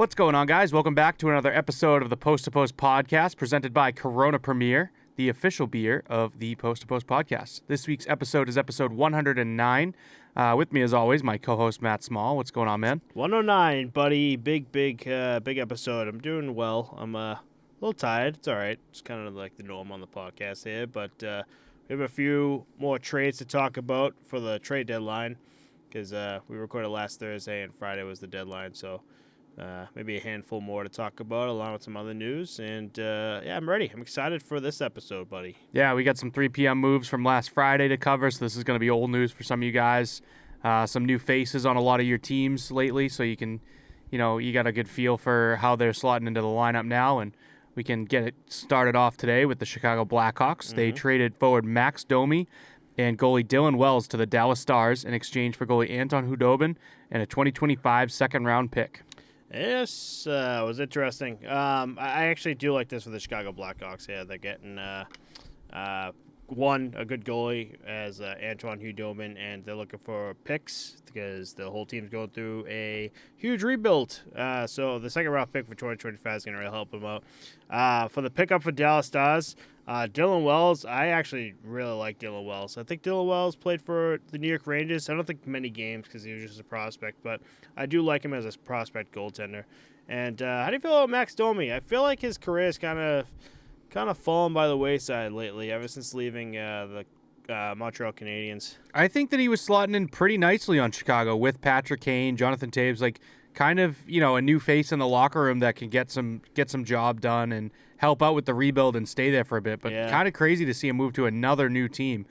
What's going on, guys? Welcome back to another episode of the Post to Post podcast presented by Corona Premier, the official beer of the Post to Post podcast. This week's episode is episode 109. With me, as always, my co-host Matt Small. What's going on, man? 109, buddy. Big episode. I'm doing well. I'm a little tired. It's all right. It's kind of like the norm on the podcast here, but we have a few more trades to talk about for the trade deadline because we recorded last Thursday and Friday was the deadline, so maybe a handful more to talk about along with some other news. And yeah, I'm ready. I'm excited for this episode, buddy. Yeah, we got some 3 p.m. moves from last Friday to cover, so this is going to be old news for some of you guys. Some new faces on a lot of your teams lately, so you can, you got a good feel for how they're slotting into the lineup now, and we can get it started off today with the Chicago Blackhawks. They traded forward Max Domi and goalie Dylan Wells to the Dallas Stars in exchange for goalie Anton Khudobin and a 2025 second-round pick. Yes, it was interesting. I actually do like this for the Chicago Blackhawks. Yeah, they're getting a good goalie as Antoine Khudobin, and they're looking for picks because the whole team's going through a huge rebuild. So the second round pick for 2025 is going to really help them out. For the pickup for Dallas Stars, Dylan Wells, I actually really like Dylan Wells. I think Dylan Wells played for the New York Rangers. I don't think many games because he was just a prospect, but I do like him as a prospect goaltender. And how do you feel about Max Domi? I feel like his career is kind of fallen by the wayside lately, ever since leaving the Montreal Canadiens. I think that he was slotting in pretty nicely on Chicago with Patrick Kane, Jonathan Toews, kind of, a new face in the locker room that can get some job done and help out with the rebuild and stay there for a bit. But kind of crazy to see him move to another new team.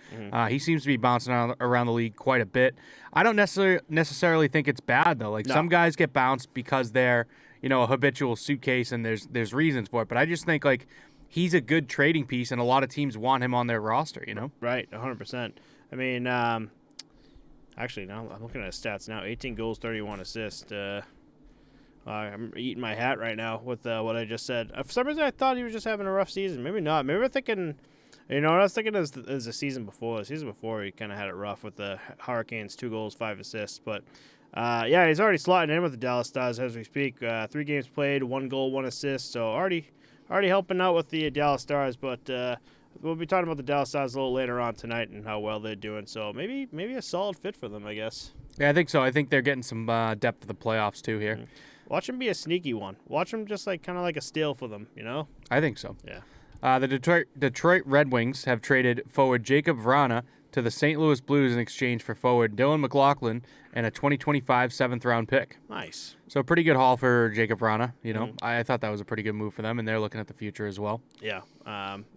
He seems to be bouncing around the league quite a bit. I don't necessarily think it's bad, though. Some guys get bounced because they're, a habitual suitcase and there's reasons for it. But I just think, he's a good trading piece, and a lot of teams want him on their roster, Right, 100%. I mean, actually, now I'm looking at his stats now. 18 goals, 31 assists. I'm eating my hat right now with what I just said. For some reason, I thought he was just having a rough season. Maybe not. Maybe we're thinking, what I was thinking is the season before. The season before, he kind of had it rough with the Hurricanes, 2 goals, 5 assists. But, yeah, he's already slotting in with the Dallas Stars as we speak. 3 games played, 1 goal, 1 assist. So already helping out with the Dallas Stars. But we'll be talking about the Dallas Stars a little later on tonight and how well they're doing. So maybe a solid fit for them, I guess. Yeah, I think so. I think they're getting some depth of the playoffs, too, here. Watch him be a sneaky one. Watch him just kind of like a steal for them, I think so. Yeah. The Detroit Red Wings have traded forward Jacob Vrana to the St. Louis Blues in exchange for forward Dylan McLaughlin and a 2025 7th-round pick. Nice. So a pretty good haul for Jacob Vrana. I thought that was a pretty good move for them, and they're looking at the future as well. Yeah.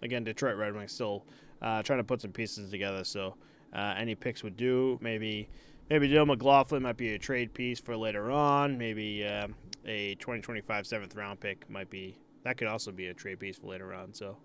Again, Detroit Red Wings still trying to put some pieces together, so any picks would do. Maybe Dylan McLaughlin might be a trade piece for later on. Maybe a 2025 7th-round pick might be. That could also be a trade piece for later on. So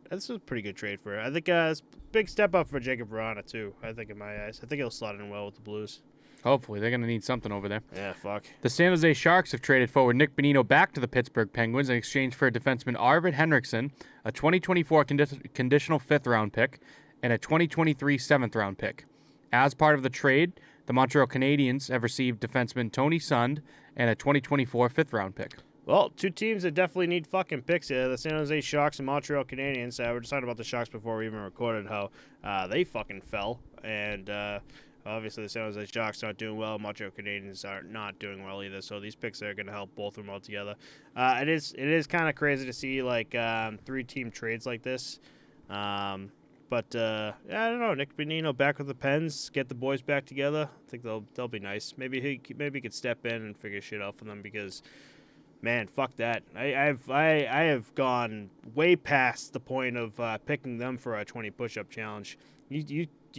this was a pretty good trade for her. I think it's a big step up for Jacob Vrana too. I think in my eyes, I think he'll slot in well with the Blues. Hopefully, they're going to need something over there. Yeah, fuck. The San Jose Sharks have traded forward Nick Bonino back to the Pittsburgh Penguins in exchange for defenseman Arvid Henriksen, a 2024 conditional 5th-round pick, and a 2023 7th-round pick. As part of the trade, the Montreal Canadiens have received defenseman Tony Sund and a 2024 5th-round pick. Well, 2 teams that definitely need fucking picks here. The San Jose Sharks and Montreal Canadiens. We were just talking about the Sharks before we even recorded how they fucking fell. And obviously the San Jose Sharks aren't doing well. Montreal Canadiens are not doing well either. So these picks are going to help both of them out together. It is kind of crazy to see 3-team trades like this. But yeah, I don't know. Nick Bonino back with the Pens, get the boys back together. I think they'll be nice. Maybe he could step in and figure shit out for them because, man, fuck that. I have gone way past the point of picking them for a 20 push-up challenge.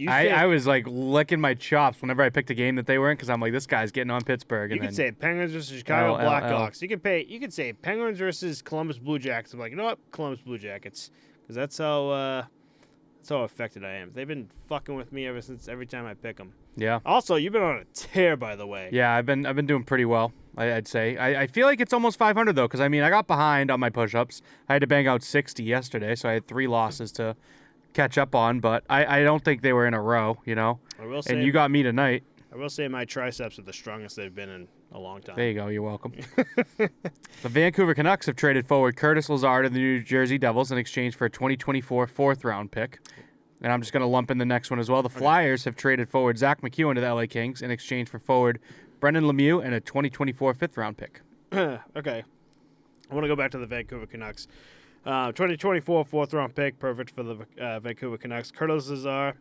I was licking my chops whenever I picked a game that they were in because I'm like, this guy's getting on Pittsburgh. You could say Penguins versus Chicago Blackhawks. You could say Penguins versus Columbus Blue Jackets. I'm like, you know what, Columbus Blue Jackets, because that's how affected I am. They've been fucking with me every time I pick them. Yeah. Also, you've been on a tear, by the way. Yeah, I've been doing pretty well, I'd say. I feel like it's almost 500, though, because, I got behind on my push-ups. I had to bang out 60 yesterday, so I had 3 losses to catch up on, but I don't think they were in a row, I will say, and you got me tonight. I will say my triceps are the strongest they've been in a long time. There you go. You're welcome. The Vancouver Canucks have traded forward Curtis Lazar to the New Jersey Devils in exchange for a 2024 fourth-round pick. And I'm just going to lump in the next one as well. The Flyers have traded forward Zach McEwen to the LA Kings in exchange for forward Brendan Lemieux and a 2024 fifth-round pick. Okay. I want to go back to the Vancouver Canucks. 2024 fourth-round pick, perfect for the Vancouver Canucks. Curtis Lazar,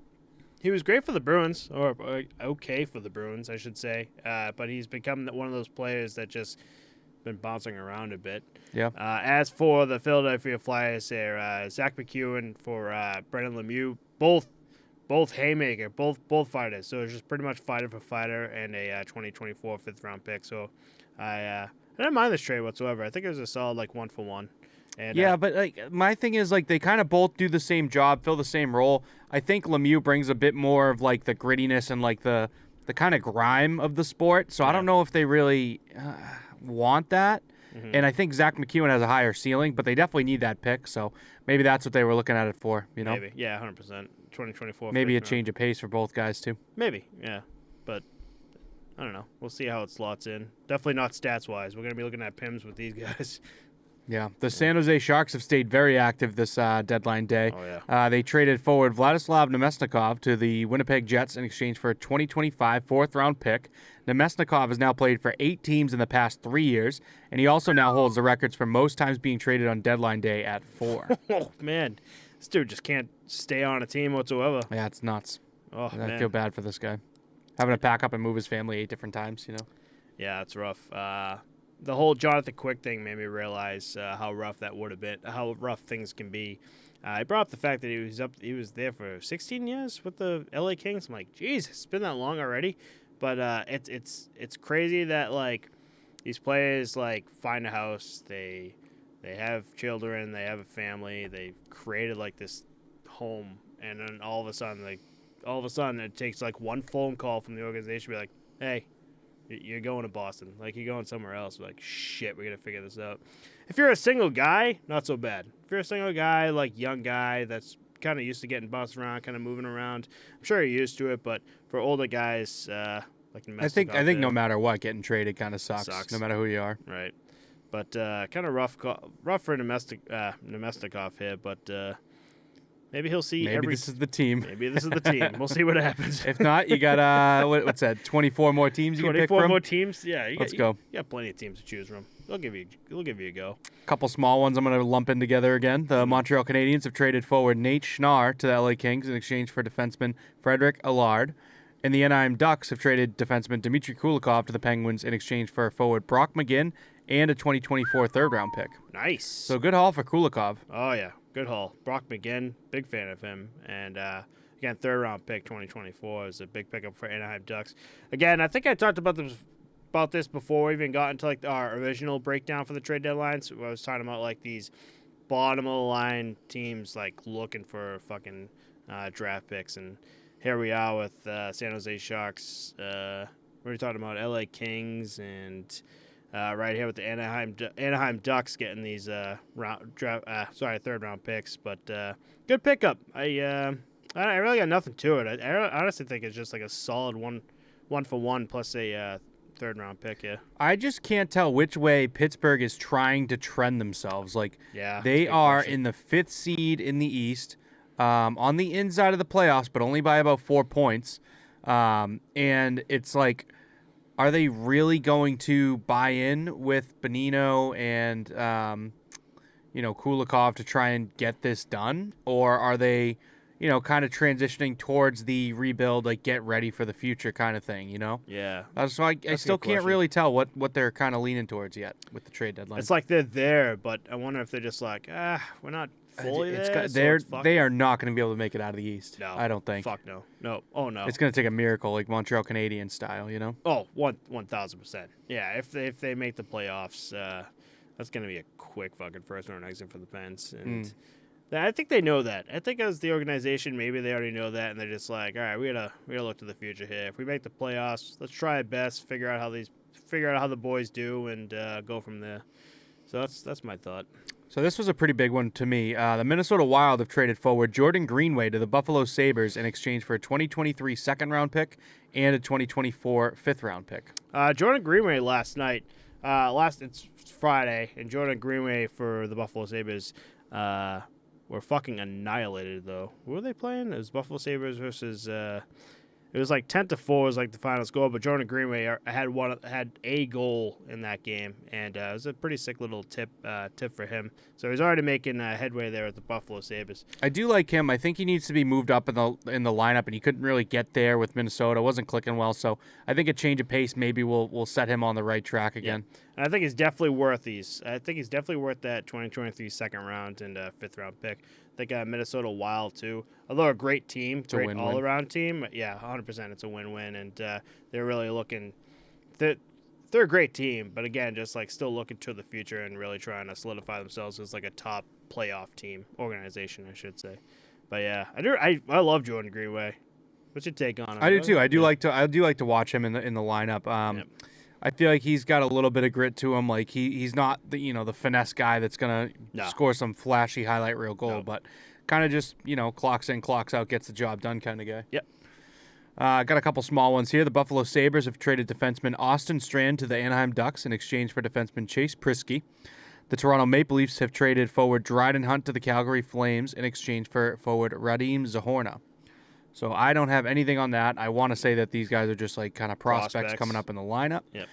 he was great for the Bruins, or okay for the Bruins, I should say. But he's become one of those players that just been bouncing around a bit. Yeah. As for the Philadelphia Flyers, there, Zach McEwen for Brendan Lemieux, both haymaker, both fighters. So it's just pretty much fighter for fighter and a 2024 fifth-round pick. So I didn't mind this trade whatsoever. I think it was a solid, like, 1-for-1. And, yeah, but like my thing is like they kind of both do the same job, fill the same role. I think Lemieux brings a bit more of like the grittiness and like the kind of grime of the sport. So I don't know if they really want that. Mm-hmm. And I think Zach McEwen has a higher ceiling, but they definitely need that pick. So maybe that's what they were looking at it for. You know, maybe 100%. 2024. Maybe a change of pace for both guys too. Maybe, yeah, but I don't know. We'll see how it slots in. Definitely not stats wise. We're gonna be looking at PIMS with these guys. Yeah, the San Jose Sharks have stayed very active this deadline day. Oh, yeah. They traded forward Vladislav Nemesnikov to the Winnipeg Jets in exchange for a 2025 fourth-round pick. Nemesnikov has now played for 8 teams in the past 3 years, and he also now holds the records for most times being traded on deadline day at 4. Oh, man. This dude just can't stay on a team whatsoever. Yeah, it's nuts. Oh, I man. feel bad for this guy. Having to pack up and move his family 8 different times, you know? Yeah, it's rough. The whole Jonathan Quick thing made me realize how rough that would have been, how rough things can be. I brought up the fact that he was there for 16 years with the LA Kings. I'm like, Jesus, it's been that long already. But it's crazy that like these players like find a house, they have children, they have a family, they've created like this home, and then all of a sudden it takes like one phone call from the organization to be like, hey, you're going to Boston. Like, you're going somewhere else. We're like, shit, we got to figure this out. If you're a single guy, not so bad. If you're a single guy, like, young guy that's kind of used to getting bounced around, kind of moving around, I'm sure you're used to it. But for older guys, like Nemesnikov, I think no matter what, getting traded kind of sucks, no matter who you are. Right. But kind of rough for Nemesnikov here, but maybe he'll see this is the team. Maybe this is the team. We'll see what happens. If not, you got, what's that, 24 more teams you can pick from? 24 more teams? Yeah. Let's go. You got plenty of teams to choose from. They'll give you a go. A couple small ones I'm going to lump in together again. The Montreal Canadiens have traded forward Nate Schnarr to the LA Kings in exchange for defenseman Frederick Allard. And the Anaheim Ducks have traded defenseman Dmitry Kulikov to the Penguins in exchange for forward Brock McGinn and a 2024 third-round pick. Nice. So good haul for Kulikov. Oh, yeah. Good haul. Brock McGinn, big fan of him. And, again, third-round pick 2024 is a big pickup for Anaheim Ducks. Again, I think I talked about this before we even got into, like, our original breakdown for the trade deadlines. I was talking about, like, these bottom-of-the-line teams, like, looking for fucking draft picks. And here we are with San Jose Sharks. What are we talking about? LA Kings and... right here with the Anaheim Ducks getting these third-round picks, but good pickup. I really got nothing to it. I honestly think it's just like a solid one for one plus a third-round pick. Yeah. I just can't tell which way Pittsburgh is trying to trend themselves. Like, yeah, they are in the 5th seed in the East, on the inside of the playoffs, but only by about 4 points. And it's like, are they really going to buy in with Bonino and, Kulikov to try and get this done? Or are they, kind of transitioning towards the rebuild, like get ready for the future kind of thing, Yeah. So I still can't really tell what they're kind of leaning towards yet with the trade deadline. It's like they're there, but I wonder if they're just like, we're not fully there. They are not going to be able to make it out of the East. No. I don't think. Fuck no. No. Oh, no. It's going to take a miracle, like Montreal Canadiens style, Oh, 1,000%. Yeah, if they make the playoffs, that's going to be a quick fucking first-round exit for the Pens. And I think they know that. I think as the organization, maybe they already know that, and they're just like, all right, we gotta look to the future here. If we make the playoffs, let's try our best, figure out how the boys do, and go from there. So that's my thought. So this was a pretty big one to me. The Minnesota Wild have traded forward Jordan Greenway to the Buffalo Sabres in exchange for a 2023 second-round pick and a 2024 fifth-round pick. Jordan Greenway last night, it's Friday, and Jordan Greenway for the Buffalo Sabres were fucking annihilated, though. Who were they playing? It was Buffalo Sabres versus... it was like 10-4 was like the final score, but Jordan Greenway had a goal in that game, and it was a pretty sick little tip for him. So he's already making headway there at the Buffalo Sabres. I do like him. I think he needs to be moved up in the lineup, and he couldn't really get there with Minnesota. It wasn't clicking well, so I think a change of pace maybe will set him on the right track again. Yeah. And I think he's definitely worth these. I think he's definitely worth that 2023 second round and fifth-round pick. I think Minnesota Wild, too. Although a great team, great all-around team, yeah, 100% it's a win-win, and they're really looking – they're a great team, but again, just like still looking to the future and really trying to solidify themselves as like a top playoff team, organization, I should say. But yeah, I love Jordan Greenway. What's your take on him? I do too. I do like to watch him in the lineup. Yep. I feel like he's got a little bit of grit to him. Like he's not the finesse guy that's gonna score some flashy highlight reel goal, but kind of just clocks in, clocks out, gets the job done kind of guy. Yep. Got a couple small ones here. The Buffalo Sabres have traded defenseman Austin Strand to the Anaheim Ducks in exchange for defenseman Chase Prisky. The Toronto Maple Leafs have traded forward Dryden Hunt to the Calgary Flames in exchange for forward Radim Zahorna. So I don't have anything on that. I want to say that these guys are just like kind of prospects coming up in the lineup. Yep.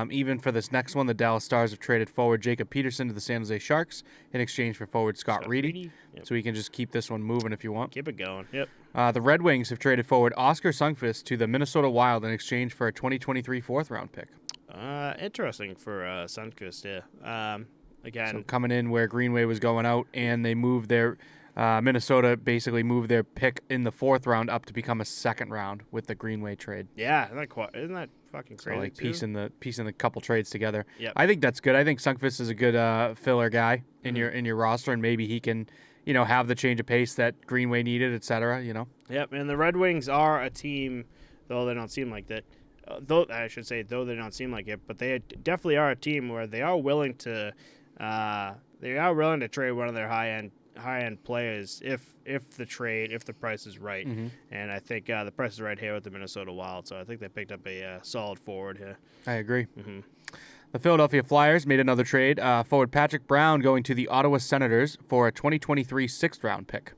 Even for this next one, the Dallas Stars have traded forward Jacob Peterson to the San Jose Sharks in exchange for forward Scott Reedy. Yep. So we can just keep this one moving if you want. Keep it going. Yep. The Red Wings have traded forward Oscar Sundqvist to the Minnesota Wild in exchange for a 2023 fourth-round pick. Interesting for Sundqvist, yeah. Again, so coming in where Greenway was going out, and they moved their Minnesota basically moved their pick in the fourth round up to become a second round with the Greenway trade. Yeah, isn't that fucking crazy? So like piecing the couple trades together. Yep. I think that's good. I think Sundqvist is a good filler guy in your roster, and maybe he can have the change of pace that Greenway needed, etc. Yep, and the Red Wings are a team, though they don't seem like that. Though they don't seem like it, but they definitely are a team where they are willing to trade one of their high end players if the price is right. Mm-hmm. And I think the price is right here with the Minnesota Wild, so I think they picked up a solid forward here. I agree. Mm-hmm. The Philadelphia Flyers made another trade. Forward Patrick Brown going to the Ottawa Senators for a 2023 sixth-round pick.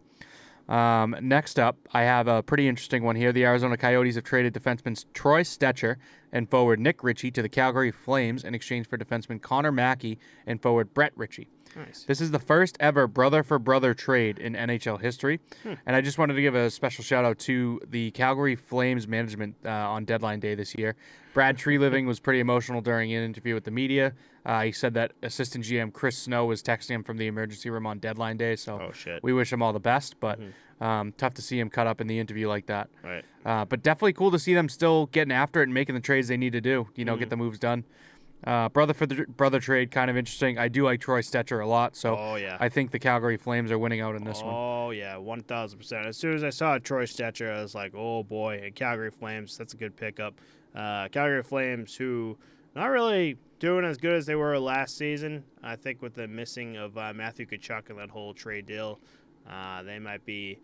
Next up, I have a pretty interesting one here. The Arizona Coyotes have traded defenseman Troy Stecher and forward Nick Ritchie to the Calgary Flames in exchange for defenseman Connor Mackey and forward Brett Ritchie. Nice. This is the first ever brother-for-brother trade in NHL history, and I just wanted to give a special shout-out to the Calgary Flames management on deadline day this year. Brad Treliving was pretty emotional during an interview with the media. He said that assistant GM Chris Snow was texting him from the emergency room on deadline day, so we wish him all the best, but tough to see him cut up in the interview like that. Right. But definitely cool to see them still getting after it and making the trades they need to do, get the moves done. Brother for the brother trade, kind of interesting. I do like Troy Stecher a lot, so I think the Calgary Flames are winning out in this one. Oh, yeah, 1,000%. As soon as I saw Troy Stecher, I was like, oh, boy, and Calgary Flames, that's a good pickup. Calgary Flames, who not really doing as good as they were last season. I think with the missing of Matthew Tkachuk and that whole trade deal, they might be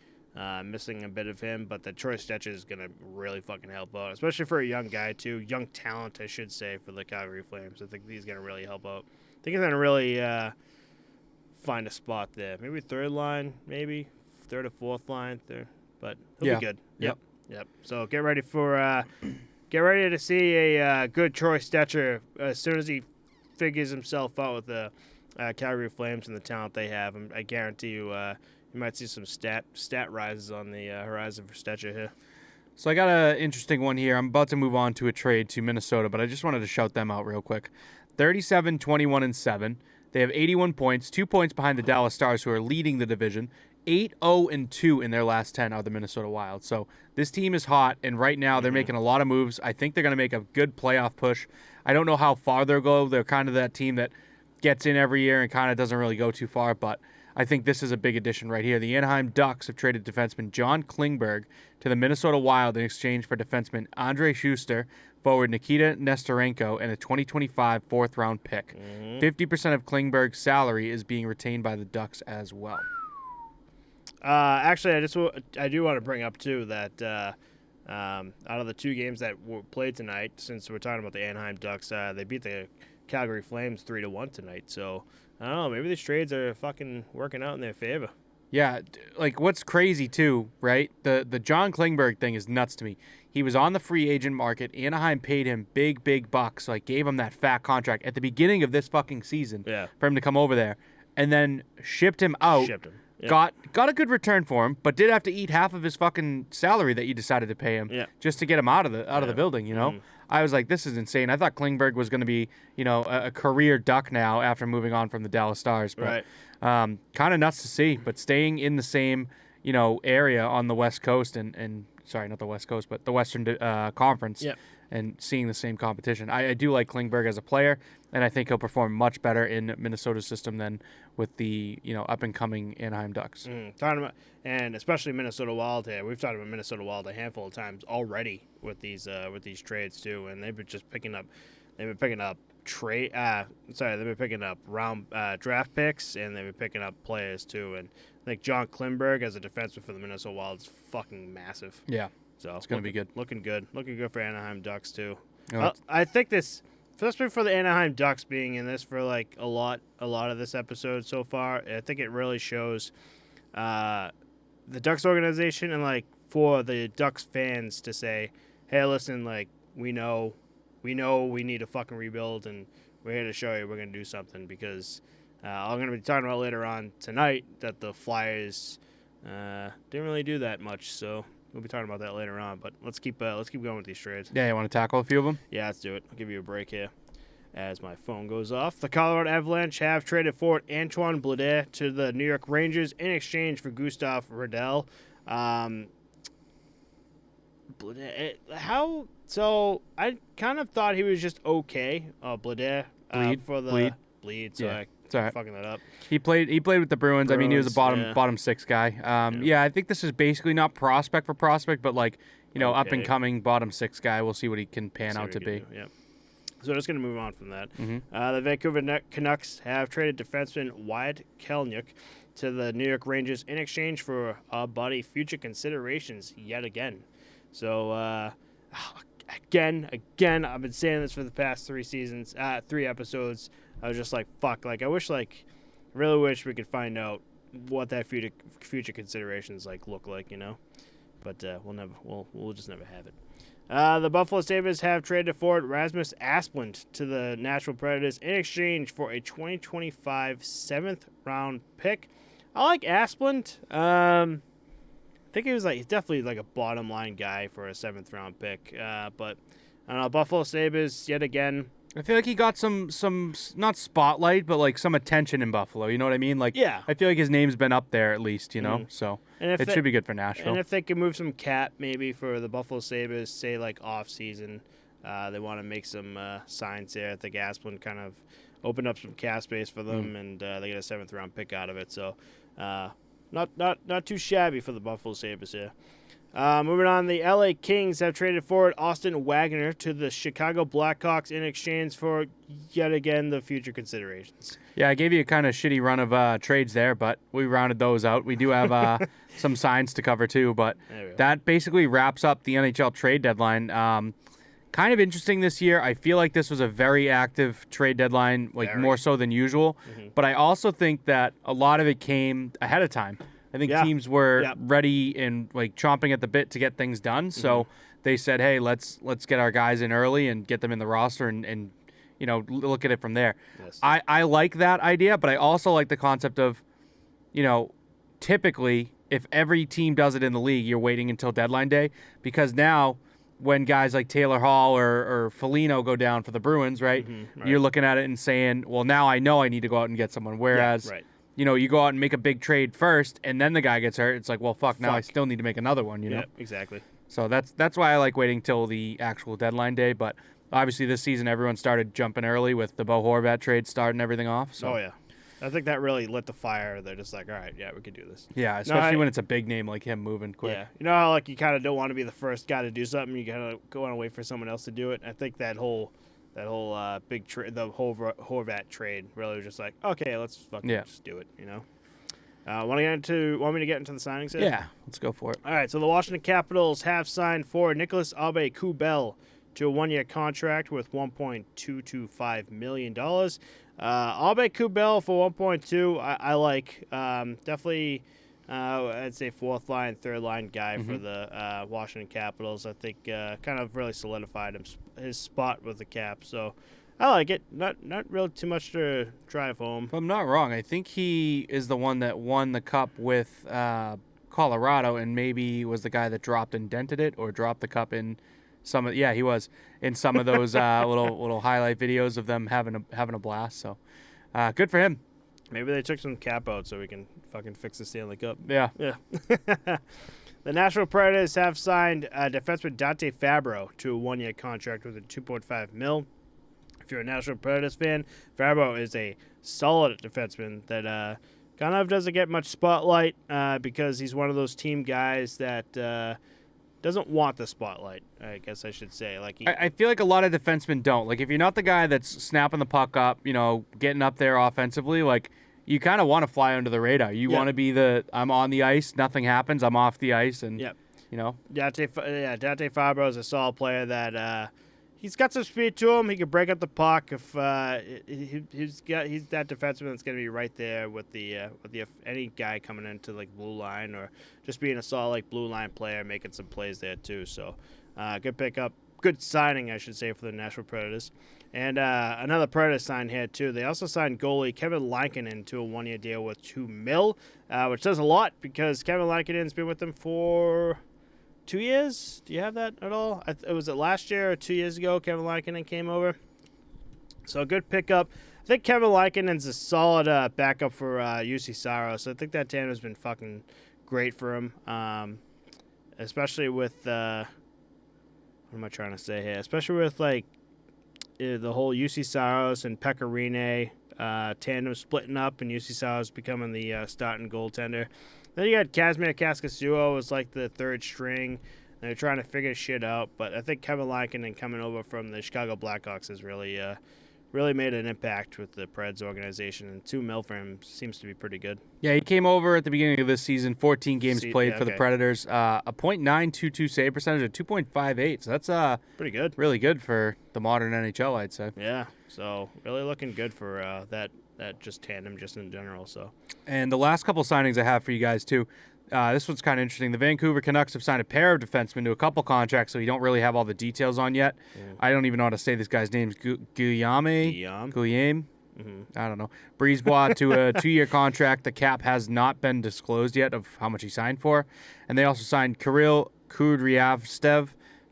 missing a bit of him, but the Troy Stecher is going to really fucking help out, especially for a young guy, too. Young talent, I should say, for the Calgary Flames. I think he's going to really help out. I think he's going to really find a spot there. Maybe third line, maybe third or fourth line there, but he'll be good. Yep. So get ready to see a good Troy Stecher as soon as he figures himself out with the Calgary Flames and the talent they have. I guarantee you, you might see some stat rises on the horizon for Stecher here. So I got an interesting one here. I'm about to move on to a trade to Minnesota, but I just wanted to shout them out real quick. 37, 21, and 7. They have 81 points, 2 points behind the Dallas Stars, who are leading the division. 8, 0, and 2 in their last 10 are the Minnesota Wild. So this team is hot, and right now they're making a lot of moves. I think they're going to make a good playoff push. I don't know how far they'll go. They're kind of that team that gets in every year and kind of doesn't really go too far, but I think this is a big addition right here. The Anaheim Ducks have traded defenseman John Klingberg to the Minnesota Wild in exchange for defenseman Andre Schuster, forward Nikita Nestorenko, and a 2025 fourth-round pick. 50% of Klingberg's salary is being retained by the Ducks as well. Actually, I do want to bring up too that out of the 2 games that were played tonight, since we're talking about the Anaheim Ducks, they beat the Calgary Flames 3-1 tonight. So I don't know, maybe these trades are fucking working out in their favor. Yeah, like what's crazy too, right? The John Klingberg thing is nuts to me. He was on the free agent market. Anaheim paid him big bucks, like gave him that fat contract at the beginning of this fucking season for him to come over there, and then shipped him out. Yep. Got a good return for him, but did have to eat half of his fucking salary that you decided to pay him just to get him out of the building, you know? I was like, this is insane. I thought Klingberg was going to be, you know, a career Duck now after moving on from the Dallas Stars. But kind of nuts to see. But staying in the same, you know, area on the West Coast and sorry, not the West Coast, but the Western Conference and seeing the same competition. I do like Klingberg as a player, and I think he'll perform much better in Minnesota's system than with the, you know, up-and-coming Anaheim Ducks. Talking about, and especially Minnesota Wild here. We've talked about Minnesota Wild a handful of times already with these trades too, and they've been just picking up round draft picks, and they've been picking up players too. And I think John Klingberg as a defenseman for the Minnesota Wild is fucking massive. Yeah. So it's going to be good. Looking good for Anaheim Ducks too. Oh, I think this, especially for the Anaheim Ducks being in this for like a lot of this episode so far, I think it really shows the Ducks organization and like for the Ducks fans to say, hey, listen, like we know we need to fucking rebuild, and we're here to show you we're going to do something, because I'm going to be talking about later on tonight that the Flyers didn't really do that much, so we'll be talking about that later on. But let's keep going with these trades. Yeah, you want to tackle a few of them? Yeah, let's do it. I'll give you a break here as my phone goes off. The Colorado Avalanche have traded forward Antoine Blais to the New York Rangers in exchange for Gustav Riedel. So I kind of thought he was just okay. Blais for the bleed. So yeah. I'm fucking that up. He played with the Bruins. I mean, he was a bottom 6 guy. Yeah, I think this is basically not prospect for prospect, but like, you know, up and coming bottom 6 guy. We'll see what he can pan out to be. Yeah. So just going to move on from that. The Vancouver Canucks have traded defenseman Wyatt Keleniuk to the New York Rangers in exchange for buddy future considerations yet again. So again, I've been saying this for the past 3 episodes. I was just like, fuck. Like, I really wish we could find out what that future considerations like look like, you know. But we'll just never have it. The Buffalo Sabres have traded forward Rasmus Asplund to the Nashville Predators in exchange for a 2025 7th-round pick. I like Asplund. I think he's definitely like a bottom line guy for a 7th-round pick. But I don't know, Buffalo Sabres yet again. I feel like he got some not spotlight, but like some attention in Buffalo. You know what I mean? Like, yeah. I feel like his name's been up there at least, you know. So it should be good for Nashville. And if they can move some cap maybe for the Buffalo Sabres, say like off season, they want to make some signs there. I think Asplund kind of opened up some cap space for them, and they get a 7th-round pick out of it. So not too shabby for the Buffalo Sabres here. Moving on, the LA Kings have traded forward Austin Wagner to the Chicago Blackhawks in exchange for, yet again, the future considerations. Yeah, I gave you a kind of shitty run of trades there, but we rounded those out. We do have some signs to cover too, but that basically wraps up the NHL trade deadline. Kind of interesting this year. I feel like this was a very active trade deadline, more so than usual, but I also think that a lot of it came ahead of time. I think teams were ready and like chomping at the bit to get things done. So they said, hey, let's get our guys in early and get them in the roster and you know, look at it from there. Yes. I like that idea, but I also like the concept of, you know, typically if every team does it in the league, you're waiting until deadline day, because now when guys like Taylor Hall or Foligno go down for the Bruins, right, you're looking at it and saying, well, now I know I need to go out and get someone. Whereas you know, you go out and make a big trade first, and then the guy gets hurt. It's like, well, now I still need to make another one, you know? Exactly. So that's why I like waiting till the actual deadline day. But obviously this season everyone started jumping early with the Bo Horvat trade starting everything off. So. Oh, yeah. I think that really lit the fire. They're just like, all right, yeah, we can do this. Yeah, especially when it's a big name like him moving quick. Yeah, you know how like you kind of don't want to be the first guy to do something. You kind of want to wait for someone else to do it. I think that whole big trade, the whole Horvat trade, really was just like, okay, let's fucking just do it. You know. Want me to get into the signings here? Yeah, let's go for it. All right, so the Washington Capitals have signed for Nicholas Aube-Kubel to a 1-year contract with $1.225 million. Aube-Kubel for 1.2, I like. Definitely, I'd say fourth line, third line guy for the Washington Capitals. I think kind of really solidified his spot with the Cap. So I like it. Not really too much to drive home. If I'm not wrong, I think he is the one that won the cup with Colorado, and maybe was the guy that dropped and dented it, or dropped the cup in some of. Yeah, he was in some of those little highlight videos of them having a blast. So good for him. Maybe they took some cap out so we can fucking fix the Stanley Cup. Yeah. The Nashville Predators have signed defenseman Dante Fabro to a 1-year contract with a $2.5 million. If you're a Nashville Predators fan, Fabro is a solid defenseman that kind of doesn't get much spotlight because he's one of those team guys that doesn't want the spotlight, I guess I should say. Like I feel like a lot of defensemen don't. Like, if you're not the guy that's snapping the puck up, getting up there offensively, like, you kind of want to fly under the radar. You want to be I'm on the ice, nothing happens, I'm off the ice, and, Dante Fabro is a solid player that he's got some speed to him. He can break up the puck. If he's that defenseman that's going to be right there with any guy coming into like blue line, or just being a solid like blue line player, making some plays there too. So good pickup, good signing, I should say, for the Nashville Predators. And another Predators signed here too. They also signed goalie Kevin Lankinen to a 1-year deal with $2 million, which says a lot because Kevin Lankinen's been with them for 2 years? Do you have that at all? Was it last year or 2 years ago Kevin Lankinen came over? So a good pickup. I think Kevin Lankinen's a solid backup for UC Saros. So I think that tandem has been fucking great for him, especially with what am I trying to say here? Especially with like the whole UC Saros and Pecorine tandem splitting up, and UC Saros becoming the starting goaltender. Then you got Kasimir Kaskisuo was like the third string. They're trying to figure shit out, but I think Kevin Lankinen coming over from the Chicago Blackhawks has really made an impact with the Preds organization, and $2 million for him seems to be pretty good. Yeah, he came over at the beginning of this season, 14 games played for the Predators, a .922 save percentage, a 2.58. So that's pretty good, really good for the modern NHL, I'd say. Yeah, so really looking good for that just tandem, just in general. So, and the last couple signings I have for you guys too. This one's kind of interesting. The Vancouver Canucks have signed a pair of defensemen to a couple contracts, so you don't really have all the details on yet. I don't even know how to say this guy's name. Guillaume? I don't know. Brisebois to a 2-year contract. The cap has not been disclosed yet of how much he signed for. And they also signed Kirill Kudryavtsev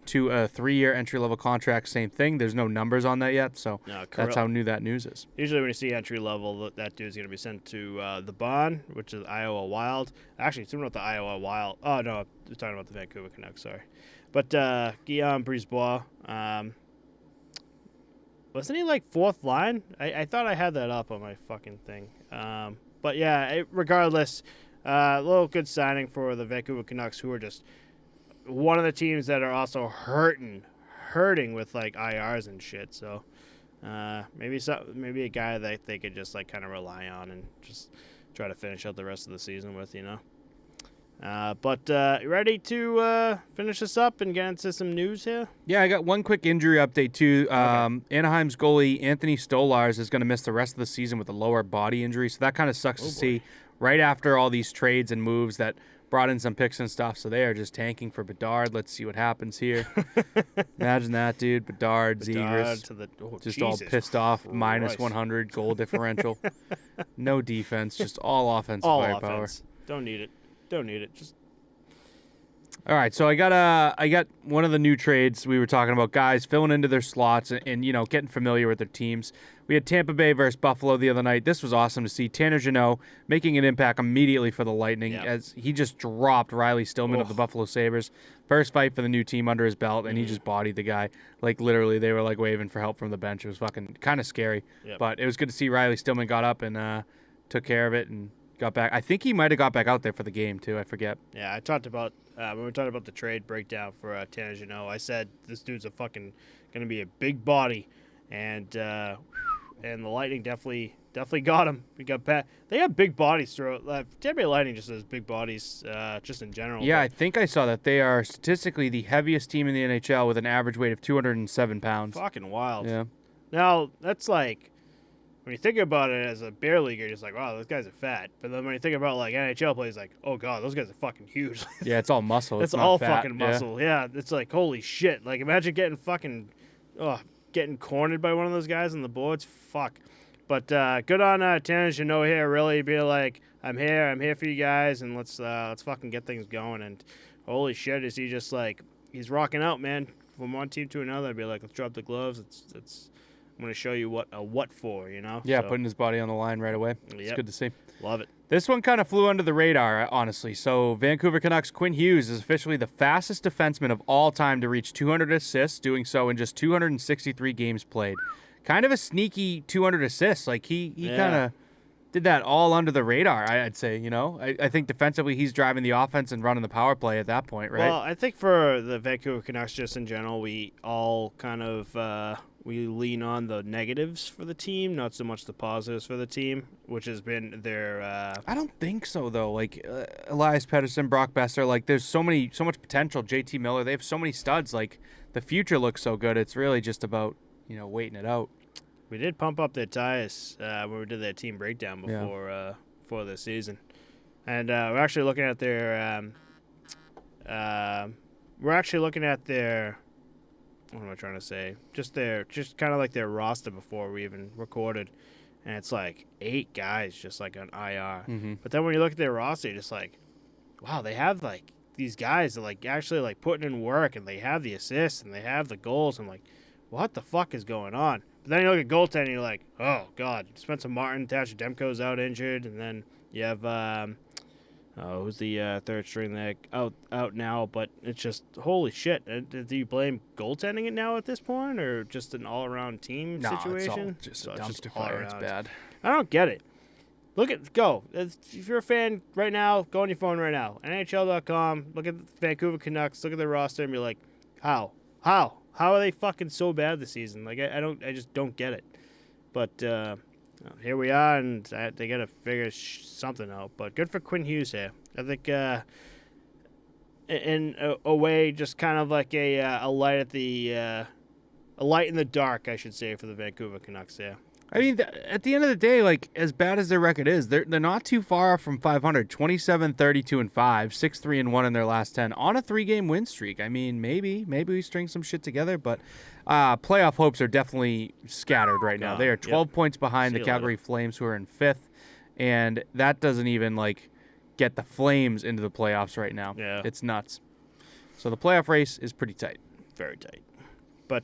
to a 3-year entry-level contract. Same thing. There's no numbers on that yet, so that's how new that news is. Usually when you see entry-level, that dude's going to be sent to the Bond, which is Iowa Wild. Actually, it's not the Iowa Wild. Oh, no, I'm talking about the Vancouver Canucks, sorry. But Guillaume Brisebois, wasn't he like fourth line? I thought I had that up on my fucking thing. But yeah, regardless, a little good signing for the Vancouver Canucks, who are just one of the teams that are also hurting with like IRs and shit. So maybe a guy that they could just like kind of rely on and just try to finish out the rest of the season with, But ready to finish this up and get into some news here? Yeah, I got one quick injury update too. Anaheim's goalie Anthony Stolarz is going to miss the rest of the season with a lower body injury, so that kind of sucks to see right after all these trades and moves that brought in some picks and stuff, so they are just tanking for Bedard. Let's see what happens here. Imagine that, dude. Bedard Zegras, just all pissed off, minus 100 goal differential. No defense, just all offensive firepower. Offense. Don't need it. Just all right, so I got one of the new trades we were talking about, guys filling into their slots and getting familiar with their teams. We had Tampa Bay versus Buffalo the other night. This was awesome to see. Tanner Jeannot making an impact immediately for the Lightning as he just dropped Riley Stillman of the Buffalo Sabres. First fight for the new team under his belt, and he just bodied the guy. Like, literally, they were like waving for help from the bench. It was fucking kind of scary. But it was good to see Riley Stillman got up and took care of it and got back. I think he might have got back out there for the game too. I forget. Yeah, I talked about when we talked about the trade breakdown for Tanner Jeannot. I said this dude's a fucking gonna be a big body, and the Lightning definitely got him. We got Pat. They have big bodies throughout. Tampa Bay Lightning just has big bodies, just in general. Yeah, I think I saw that they are statistically the heaviest team in the NHL with an average weight of 207 pounds. Fucking wild. Yeah. Now that's like, when you think about it as a bear leaguer, you're just like, wow, those guys are fat. But then when you think about like NHL players, like, oh god, those guys are fucking huge. Yeah, it's all muscle. It's not all fat. fucking muscle. Yeah, it's like holy shit. Like imagine getting cornered by one of those guys on the boards. Fuck. But good on Tanner Jeannot here. Really be like, I'm here for you guys, and let's fucking get things going. And holy shit, is he just like he's rocking out, man, from one team to another. Be like, let's drop the gloves. It's I'm gonna show you what for, you know. Yeah, so, putting his body on the line right away. Yep. It's good to see. Love it. This one kind of flew under the radar, honestly. So Vancouver Canucks Quinn Hughes is officially the fastest defenseman of all time to reach 200 assists, doing so in just 263 games played. Kind of a sneaky 200 assists. Like he kind of did that all under the radar, I'd say, you know. I think defensively he's driving the offense and running the power play at that point, right? Well, I think for the Vancouver Canucks just in general, we all kind of we lean on the negatives for the team, not so much the positives for the team, which has been their I don't think so though. Like Elias Pettersson, Brock Besser, like there's so much potential. JT Miller, they have so many studs. Like the future looks so good. It's really just about, you know, waiting it out. We did pump up their tires when we did that team breakdown before this season, and we're actually looking at their what am I trying to say? Just kind of like their roster before we even recorded, and it's like 8 guys just like on IR. Mm-hmm. But then when you look at their roster, you're just like, wow, they have like these guys that like actually like putting in work, and they have the assists and they have the goals. I'm like, what the fuck is going on? But then you look at goaltending, and you're like, oh god, Spencer Martin, Thatcher Demko's out injured, and then you have who's the third string there out now? But it's just holy shit. Do you blame goaltending it now at this point, or just an all around team situation? It's all just a dumpster fire. It's bad. I don't get it. Go. If you're a fan right now, go on your phone right now. NHL.com. Look at the Vancouver Canucks. Look at their roster, and be like, how are they fucking so bad this season? Like I just don't get it. But here we are, and they got to figure something out. But good for Quinn Hughes here. I think in a way, just kind of like a light at the a light in the dark, I should say, for the Vancouver Canucks there. I mean, at the end of the day, like, as bad as their record is, they're not too far off from 500. 27, 32, and 5, 6-3-1 in their last 10 on a 3-game win streak. I mean, maybe we string some shit together, but playoff hopes are definitely scattered right now. They are 12 points behind the Calgary Flames, who are in 5th, and that doesn't even, like, get the Flames into the playoffs right now. Yeah. It's nuts. So the playoff race is pretty tight. Very tight. But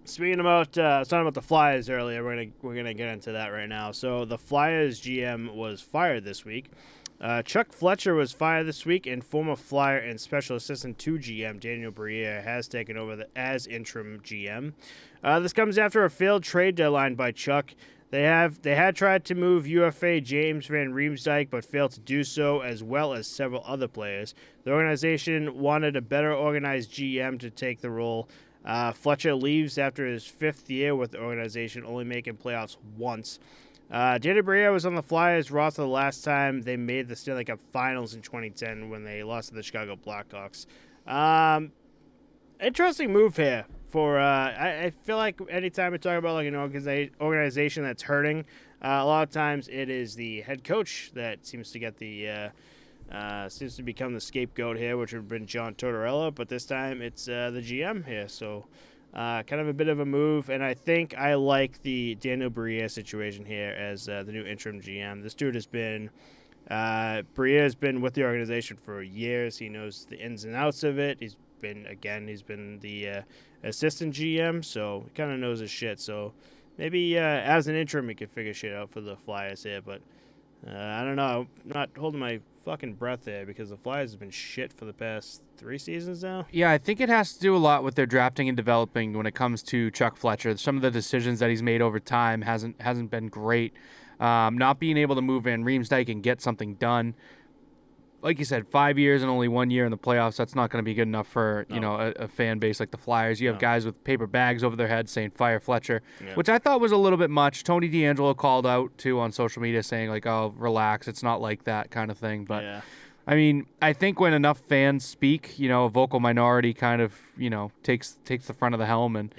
speaking about talking about the Flyers earlier, we're gonna get into that right now. So the Flyers GM was fired this week. Chuck Fletcher was fired this week, and former Flyer and special assistant to GM Daniel Briere has taken over as interim GM. This comes after a failed trade deadline by Chuck. They had tried to move UFA James Van Riemsdyk, but failed to do so, as well as several other players. The organization wanted a better organized GM to take the role. Fletcher leaves after his 5th year with the organization, only making playoffs once. Daniel Briere was on the Flyers roster the last time they made the Stanley Cup Finals in 2010 when they lost to the Chicago Blackhawks. Interesting move here. I feel like anytime we talk about like an organization that's hurting, a lot of times it is the head coach that seems to get seems to become the scapegoat here, which would have been John Tortorella, but this time it's the GM here. So kind of a bit of a move, and I think I like the Daniel Briere situation here as the new interim GM. This dude has been Briere has been with the organization for years. He knows the ins and outs of it. He's been the assistant GM, so he kind of knows his shit. So maybe as an interim, he could figure shit out for the Flyers here, but I don't know. I'm not holding my fucking breath there because the Flyers have been shit for the past 3 seasons now. Yeah, I think it has to do a lot with their drafting and developing when it comes to Chuck Fletcher. Some of the decisions that he's made over time hasn't been great. Not being able to move Van Riemsdyk and get something done. Like you said, 5 years and only 1 year in the playoffs, that's not going to be good enough for a fan base like the Flyers. You have guys with paper bags over their heads saying fire Fletcher, which I thought was a little bit much. Tony DeAngelo called out, too, on social media saying, like, oh, relax, it's not like that kind of thing. But, I mean, I think when enough fans speak, a vocal minority kind of, takes the front of the helm and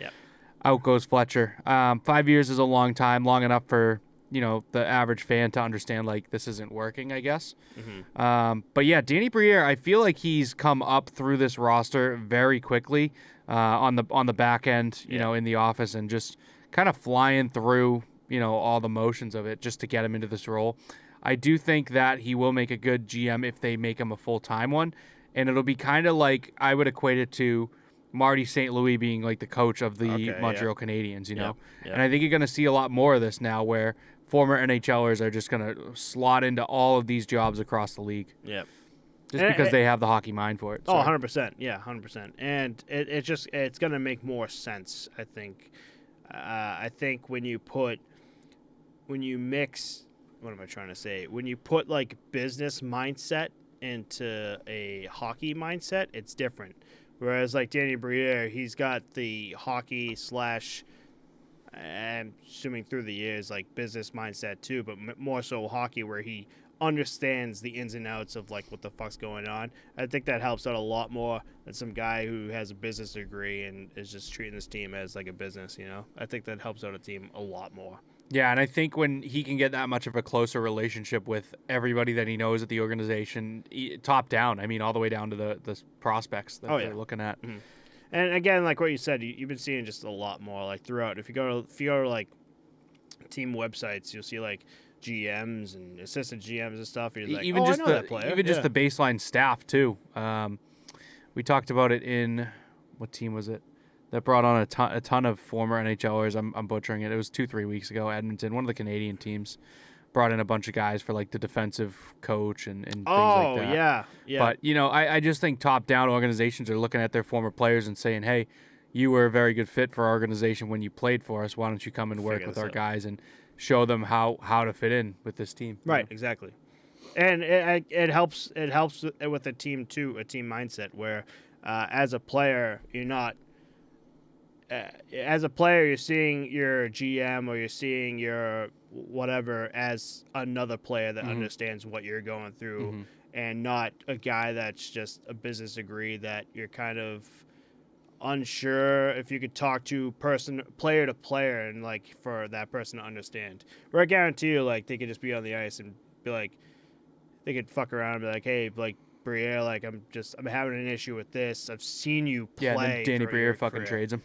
out goes Fletcher. 5 years is a long time, long enough for the average fan to understand, like, this isn't working, I guess. But yeah, Danny Briere, I feel like he's come up through this roster very quickly on the back end, in the office, and just kind of flying through, all the motions of it just to get him into this role. I do think that he will make a good GM if they make him a full-time one, and it'll be kind of like, I would equate it to Marty St. Louis being like the coach of the Montreal Canadiens, And I think you're going to see a lot more of this now where former NHLers are just going to slot into all of these jobs across the league. Yeah. Just because they have the hockey mind for it. Oh, 100%. Yeah, 100%. And it's going to make more sense, I think. I think when you mix, what am I trying to say? When you put like business mindset into a hockey mindset, it's different. Whereas like Danny Briere, he's got the hockey / I'm assuming through the years, like business mindset too, but more so hockey, where he understands the ins and outs of like what the fuck's going on. I think that helps out a lot more than some guy who has a business degree and is just treating this team as like a business. I think that helps out a team a lot more. Yeah, and I think when he can get that much of a closer relationship with everybody that he knows at the organization, top down, I mean, all the way down to the prospects that they're looking at. Mm-hmm. And again, like what you said, you've been seeing just a lot more like throughout. If you go to like team websites, you'll see like GMs and assistant GMs and stuff. You're like, even I just know that player. Even just the baseline staff too. We talked about it in what team was it that brought on a ton of former NHLers. I'm butchering it. It was 2-3 weeks ago. Edmonton, one of the Canadian teams, brought in a bunch of guys for like the defensive coach and things like that. Yeah. But I just think top-down organizations are looking at their former players and saying, "Hey, you were a very good fit for our organization when you played for us. Why don't you come and work with our guys and show them how to fit in with this team?" Right, exactly. And it helps with a team too, a team mindset where as a player you're not. As a player, you're seeing your GM or you're seeing your whatever as another player that understands what you're going through, and not a guy that's just a business degree that you're kind of unsure if you could talk to player to player and like for that person to understand. Where I guarantee you, like they could just be on the ice and be like, they could fuck around and be like, hey, like Briere, like I'm having an issue with this. I've seen you play. Yeah, then Danny Briere fucking trades him.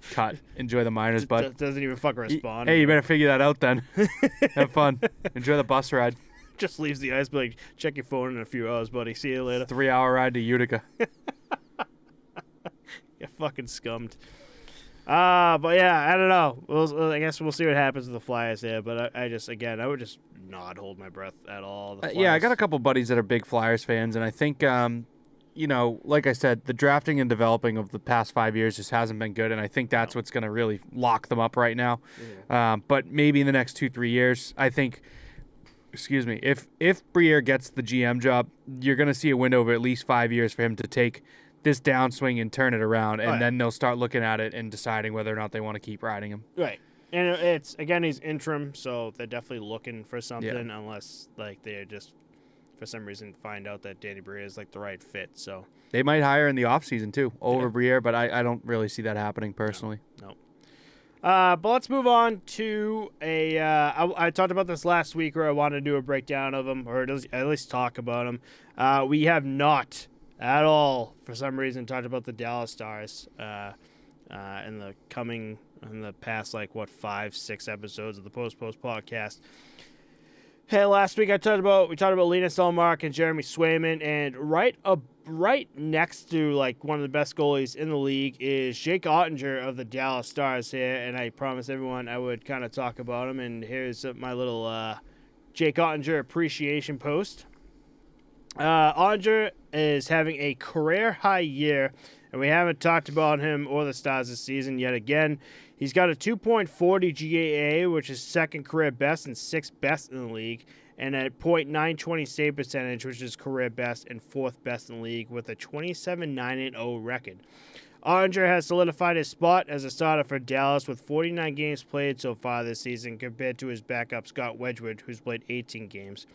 Cut. Enjoy the minors, bud. Doesn't even fucking respond. Hey, you better figure that out then. Have fun. Enjoy the bus ride. Just leaves the ice, be like, check your phone in a few hours, buddy. See you later. 3-hour ride to Utica. You're fucking scummed. But yeah, I don't know. I guess we'll see what happens with the Flyers there. But I would just not hold my breath at all. Yeah, I got a couple buddies that are big Flyers fans, and I think, like I said, the drafting and developing of the past 5 years just hasn't been good, and I think that's what's going to really lock them up right now. But maybe in the next 2-3 years, I think, if Briere gets the GM job, you're going to see a window of at least 5 years for him to take this downswing and turn it around, and then they'll start looking at it and deciding whether or not they want to keep riding him. Right. And it's, again, he's interim, so they're definitely looking for something, unless, like, they just, for some reason, find out that Danny Briere is, like, the right fit, so. They might hire in the offseason, too, over Briere, but I don't really see that happening personally. No. But let's move on to I talked about this last week where I wanted to do a breakdown of them, or at least talk about them. We have not at all, for some reason, talked about the Dallas Stars in the past, 5-6 episodes of the Post podcast. Hey, last week we talked about Linus Ullmark and Jeremy Swayman, and right next to one of the best goalies in the league is Jake Oettinger of the Dallas Stars here, and I promised everyone I would kind of talk about him, and here's my little Jake Oettinger appreciation post. Oettinger is having a career-high year And we haven't talked about him or the Stars this season yet again. He's got a 2.40 GAA, which is second career best and sixth best in the league, and a .920 save percentage, which is career best and fourth best in the league, with a 27-9-0 record. Oettinger has solidified his spot as a starter for Dallas with 49 games played so far this season compared to his backup Scott Wedgwood, who's played 18 games.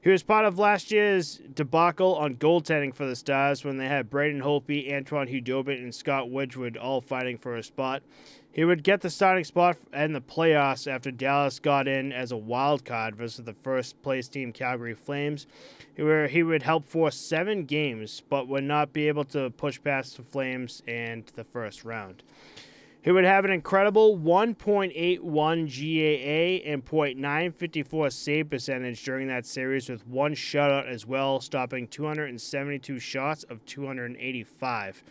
He was part of last year's debacle on goaltending for the Stars when they had Braden Holtby, Antoine Hudobin, and Scott Wedgwood all fighting for a spot. He would get the starting spot in the playoffs after Dallas got in as a wild card versus the first-place team Calgary Flames, where he would help force 7 games but would not be able to push past the Flames and the first round. He would have an incredible 1.81 GAA and .954 save percentage during that series with 1 shutout as well, stopping 272 shots of 285.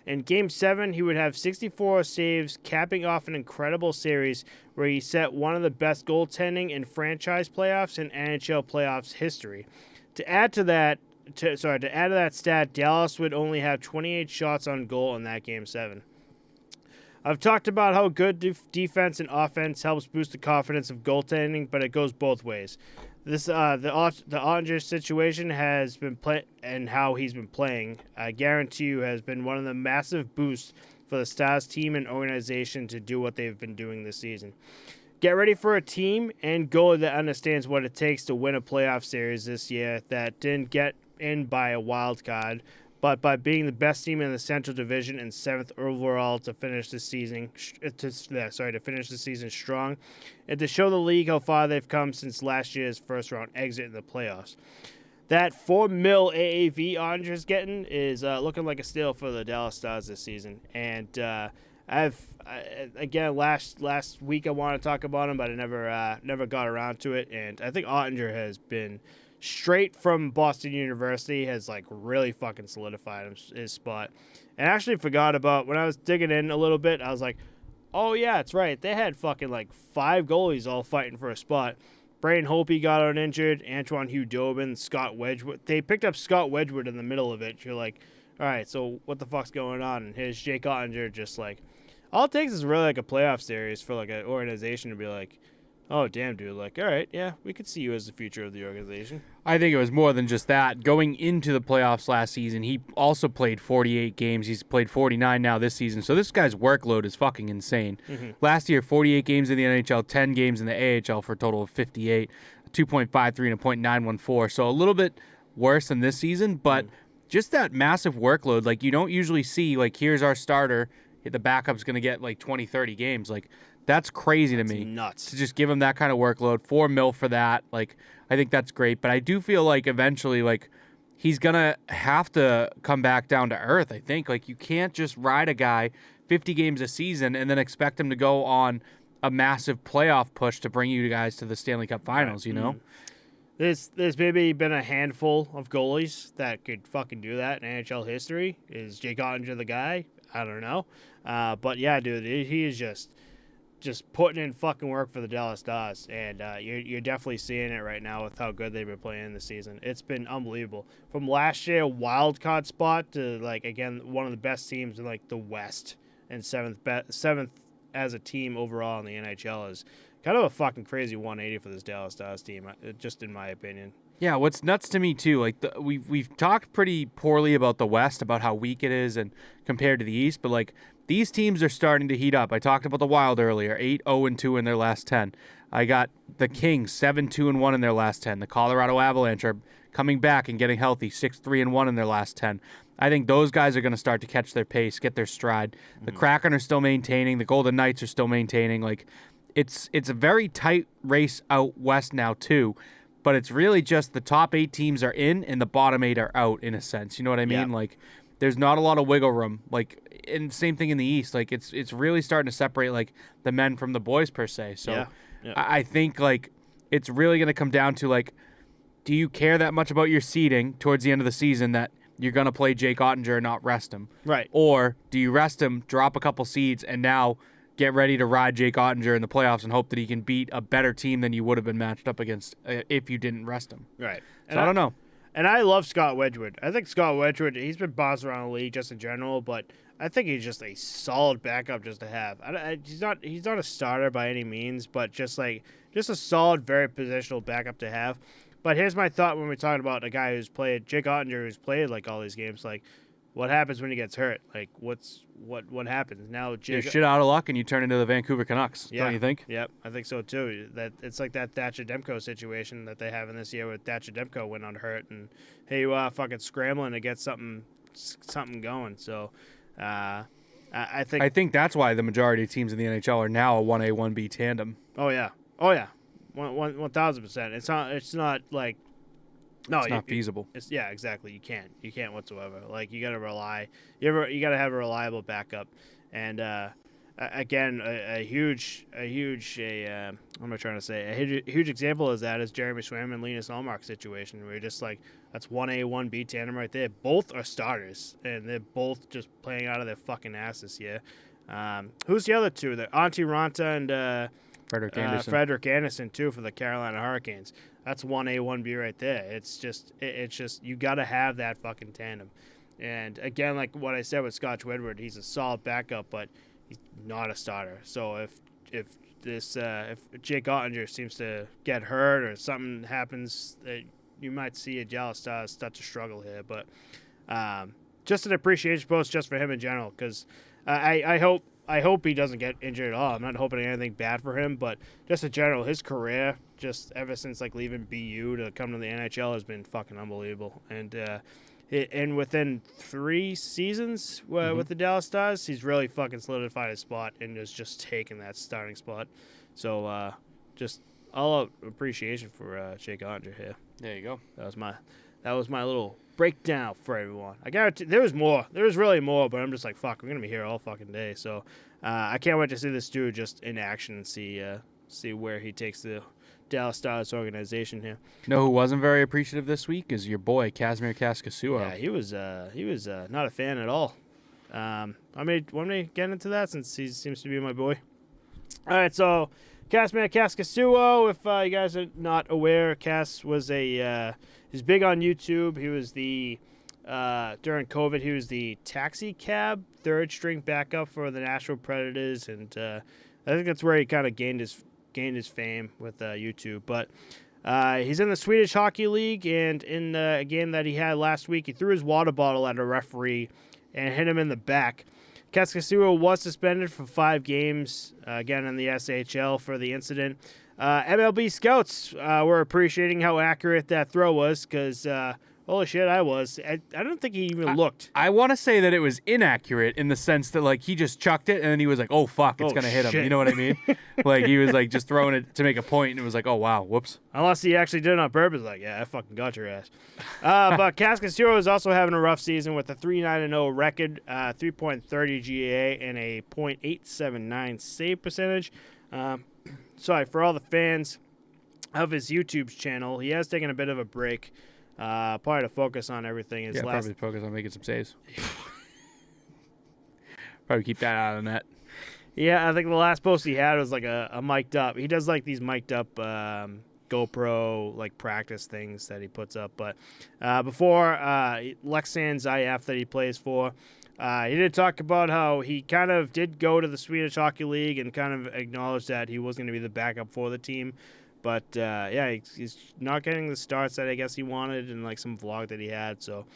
In Game 7, he would have 64 saves, capping off an incredible series where he set one of the best goaltending in franchise playoffs and NHL playoffs history. To add to that stat, Dallas would only have 28 shots on goal in that Game 7. I've talked about how good defense and offense helps boost the confidence of goaltending, but it goes both ways. This the Oettinger situation has been and how he's been playing, I guarantee you, has been one of the massive boosts for the Stars team and organization to do what they've been doing this season. Get ready for a team and goalie that understands what it takes to win a playoff series this year that didn't get in by a wild card, but by being the best team in the Central Division and 7th overall to finish the season strong, and to show the league how far they've come since last year's first round exit in the playoffs. That $4 million AAV Oettinger's getting is looking like a steal for the Dallas Stars this season. And again, last week I wanted to talk about him, but I never got around to it. And I think Oettinger has been straight from Boston University, has like really fucking solidified his spot. And I actually forgot about, when I was digging in a little bit, I was like, oh yeah, that's right. They had fucking like 5 goalies all fighting for a spot. Braden Holtby got out injured, Antoine Hudobin, Scott Wedgwood. They picked up Scott Wedgwood in the middle of it. You're like, all right, so what the fuck's going on? And here's Jake Oettinger just like, all it takes is really like a playoff series for like an organization to be like, oh, damn, dude. Like, all right, yeah, we could see you as the future of the organization. I think it was more than just that. Going into the playoffs last season, he also played 48 games. He's played 49 now this season. So this guy's workload is fucking insane. Mm-hmm. Last year, 48 games in the NHL, 10 games in the AHL for a total of 58, 2.53 and a .914. So a little bit worse than this season, but just that massive workload. Like, you don't usually see, like, here's our starter, the backup's going to get like 20, 30 games. Like, that's crazy to me. Nuts. To just give him that kind of workload, $4 million for that. Like, I think that's great. But I do feel like eventually, like, he's gonna have to come back down to earth. I think, like, you can't just ride a guy 50 games a season and then expect him to go on a massive playoff push to bring you guys to the Stanley Cup Finals. Right. You know, there's maybe been a handful of goalies that could fucking do that in NHL history. Is Jake Oettinger the guy? I don't know. But yeah, dude, he is just putting in fucking work for the Dallas Stars, and you're definitely seeing it right now with how good they've been playing this season. It's been unbelievable. From last year, wild card spot to, like, again, one of the best teams in, like, the West, and seventh as a team overall in the NHL is kind of a fucking crazy 180 for this Dallas Stars team, just in my opinion. Yeah, what's nuts to me too, like we've talked pretty poorly about the West, about how weak it is, and compared to the East, but like these teams are starting to heat up. I talked about the Wild earlier, 8-0-2 in their last 10. I got the Kings 7-2-1 in their last 10. The Colorado Avalanche are coming back and getting healthy, 6-3-1 in their last 10. I think those guys are going to start to catch their pace, get their stride. The Kraken are still maintaining. The Golden Knights are still maintaining. Like, it's a very tight race out West now too. But it's really just the top 8 teams are in and the bottom 8 are out, in a sense. You know what I mean? Yeah. Like, there's not a lot of wiggle room. Like, and same thing in the East. Like, it's really starting to separate, like, the men from the boys, per se. So yeah. I think, like, it's really going to come down to, like, do you care that much about your seeding towards the end of the season that you're going to play Jake Oettinger and not rest him? Right. Or do you rest him, drop a couple seeds, and now get ready to ride Jake Oettinger in the playoffs and hope that he can beat a better team than you would have been matched up against if you didn't rest him? Right. So I don't know. And I love Scott Wedgwood. I think Scott Wedgwood, he's been bounced around the league just in general, but I think he's just a solid backup just to have. He's not a starter by any means, but just a solid, very positional backup to have. But here's my thought when we're talking about a guy who's played, Jake Oettinger, who's played like all these games. Like, what happens when he gets hurt? Like, what happens now? You're shit out of luck, and you turn into the Vancouver Canucks. Yeah. Don't you think? Yep, I think so too. That it's like that Thatcher Demko situation that they have in this year, where Thatcher Demko went unhurt, and hey, you fucking scrambling to get something going. So, I think that's why the majority of teams in the NHL are now a 1A 1B tandem. Oh yeah, 1,000%. It's not like. No, it's not feasible. Yeah, exactly. You can't whatsoever. Like, you gotta rely. You gotta have a reliable backup, and again, a huge example of that is Jeremy Swam and Linus Ullmark situation, where you're just like, that's 1A 1B tandem right there. Both are starters, and they're both just playing out of their fucking asses here. Who's the other two? The Antti Ranta and Frederik Andersen too, for the Carolina Hurricanes. That's 1A 1B right there. It's just you got to have that fucking tandem. And again, like what I said with Scott Wedgwood, he's a solid backup, but he's not a starter. So if Jake Oettinger seems to get hurt or something happens, you might see a Dallas Stars start to struggle here. But just an appreciation post just for him in general, because I hope he doesn't get injured at all. I'm not hoping anything bad for him, but just in general, his career, just ever since like leaving BU to come to the NHL, has been fucking unbelievable. And within 3 seasons with the Dallas Stars, he's really fucking solidified his spot and is just taking that starting spot. So just all out appreciation for Jake Oettinger here. There you go. That was my little breakdown for everyone. I guarantee there was more. There was really more, but I'm just like, fuck, we're gonna be here all fucking day. So I can't wait to see this dude just in action and see where he takes the Dallas Stars organization here. Know who wasn't very appreciative this week is your boy Kasimir Kaskisuo. Yeah, he was not a fan at all. Want me to get into that, since he seems to be my boy? All right, so Kasimir Kaskisuo, if you guys are not aware, Cass was he's big on YouTube. He was during COVID, he was the taxi cab third string backup for the Nashville Predators, and I think that's where he kind of gained his fame with YouTube. But he's in the Swedish Hockey League, and in a game that he had last week, he threw his water bottle at a referee and hit him in the back. Kaskisuo was suspended for 5 games, again in the SHL, for the incident. MLB scouts were appreciating how accurate that throw was, because holy shit, I don't think he even looked. I want to say that it was inaccurate in the sense that, like, he just chucked it and then he was like, oh, fuck, it's going to hit him. You know what I mean? Like, he was, like, just throwing it to make a point, and it was like, oh, wow, whoops. Unless he actually did it on purpose. Like, yeah, I fucking got your ass. But Kaskisuo is also having a rough season with a 3.9-0 record, 3.30 GAA, and a .879 save percentage. Sorry, for all the fans of his YouTube channel, he has taken a bit of a break. Probably to focus on everything. Probably focus on making some saves. Probably keep that out of the net. Yeah, I think the last post he had was like a mic'd up. He does like these mic'd up GoPro like practice things that he puts up. But before Leksands IF that he plays for, he did talk about how he kind of did go to the Swedish Hockey League and kind of acknowledged that he was going to be the backup for the team. But, yeah, he's not getting the starts that I guess he wanted in, like, some vlog that he had. So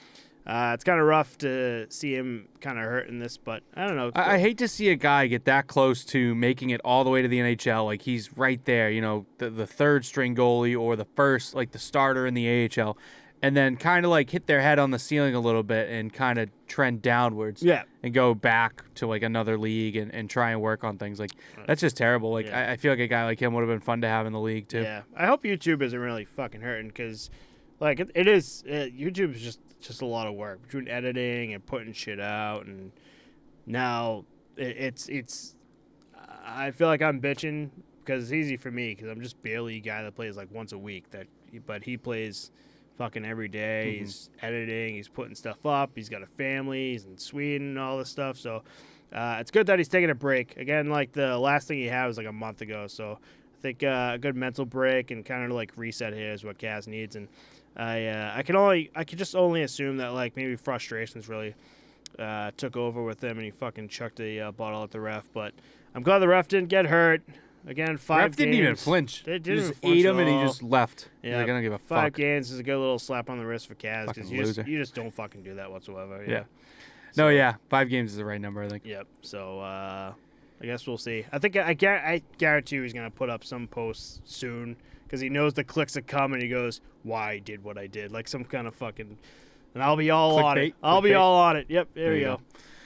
it's kind of rough to see him kind of hurt in this. But I don't know. I hate to see a guy get that close to making it all the way to the NHL. Like, he's right there, you know, the third-string goalie or the first, like, the starter in the AHL. And then kind of, like, hit their head on the ceiling a little bit and kind of trend downwards. Yeah. And go back to, like, another league and try and work on things. Like, that's just terrible. Like, yeah. I feel like a guy like him would have been fun to have in the league, too. Yeah. I hope YouTube isn't really fucking hurting, because, like, it is. YouTube is just a lot of work between editing and putting shit out. And now it's I feel like I'm bitching because it's easy for me, because I'm just barely a guy that plays, like, once a week. But he plays fucking every day. He's editing, he's putting stuff up, he's got a family, he's in Sweden and all this stuff. So it's good that he's taking a break. Again, like, the last thing he had was like a month ago. So I think a good mental break and kind of like reset here is what Kaz needs. And I could just only assume that like maybe frustrations really took over with him and he fucking chucked a bottle at the ref. But I'm glad the ref didn't get hurt. Again, 5 Ref games. didn't even flinch. They He didn't just flinch ate at him and he all. just left. Yeah, He's gonna give a 5 fuck. games is a good little slap on the wrist for Kaz because Fucking loser. you just don't fucking do that whatsoever. Yeah. So, No, yeah, 5 games is the right number, I think. Yep. So I guess we'll see. I think I guarantee you he's gonna put up some posts soon because he knows the clicks are coming. He goes, "Why I did what I did?" Like some kind of fucking, and I'll be all on it. Clickbait. I'll be Clickbait. all on it. Yep. There There you you go.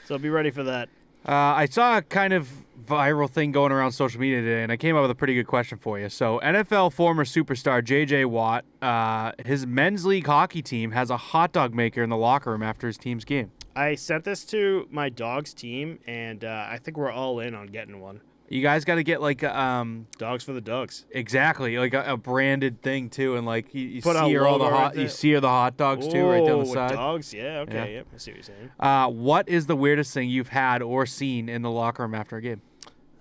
So be ready for that. I saw a kind of viral thing going around social media today, and I came up with a pretty good question for you. So, NFL former superstar J.J. Watt, his men's league hockey team has a hot dog maker in the locker room after his team's game. I sent this to my dog's team, and I think we're all in on getting one. You guys got to get like Dogs for the dogs. exactly like a branded thing too, and like you Put a see all the logo right hot there. you see the hot dogs too right down the with side. dogs? Yeah, okay. Yeah. Yep, I see what you're saying. What is the weirdest thing you've had or seen in the locker room after a game?